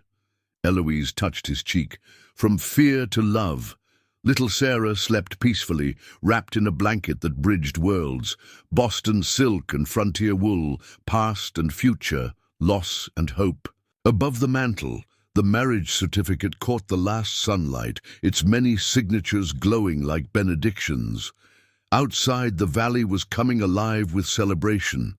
Eloise touched his cheek. From fear to love. Little Sarah slept peacefully, wrapped in a blanket that bridged worlds. Boston silk and frontier wool, past and future, loss and hope. Above the mantel, the marriage certificate caught the last sunlight, its many signatures glowing like benedictions. Outside, the valley was coming alive with celebration.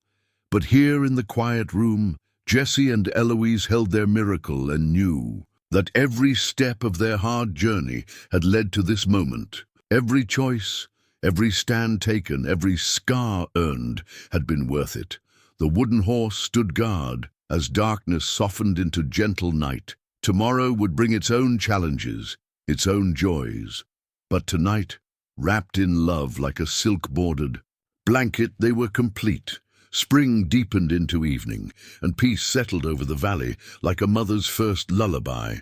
But here in the quiet room, Jesse and Eloise held their miracle and knew that every step of their hard journey had led to this moment. Every choice, every stand taken, every scar earned had been worth it. The wooden horse stood guard as darkness softened into gentle night. Tomorrow would bring its own challenges, its own joys. But tonight, wrapped in love like a silk-bordered blanket, they were complete. Spring deepened into evening, and peace settled over the valley like a mother's first lullaby.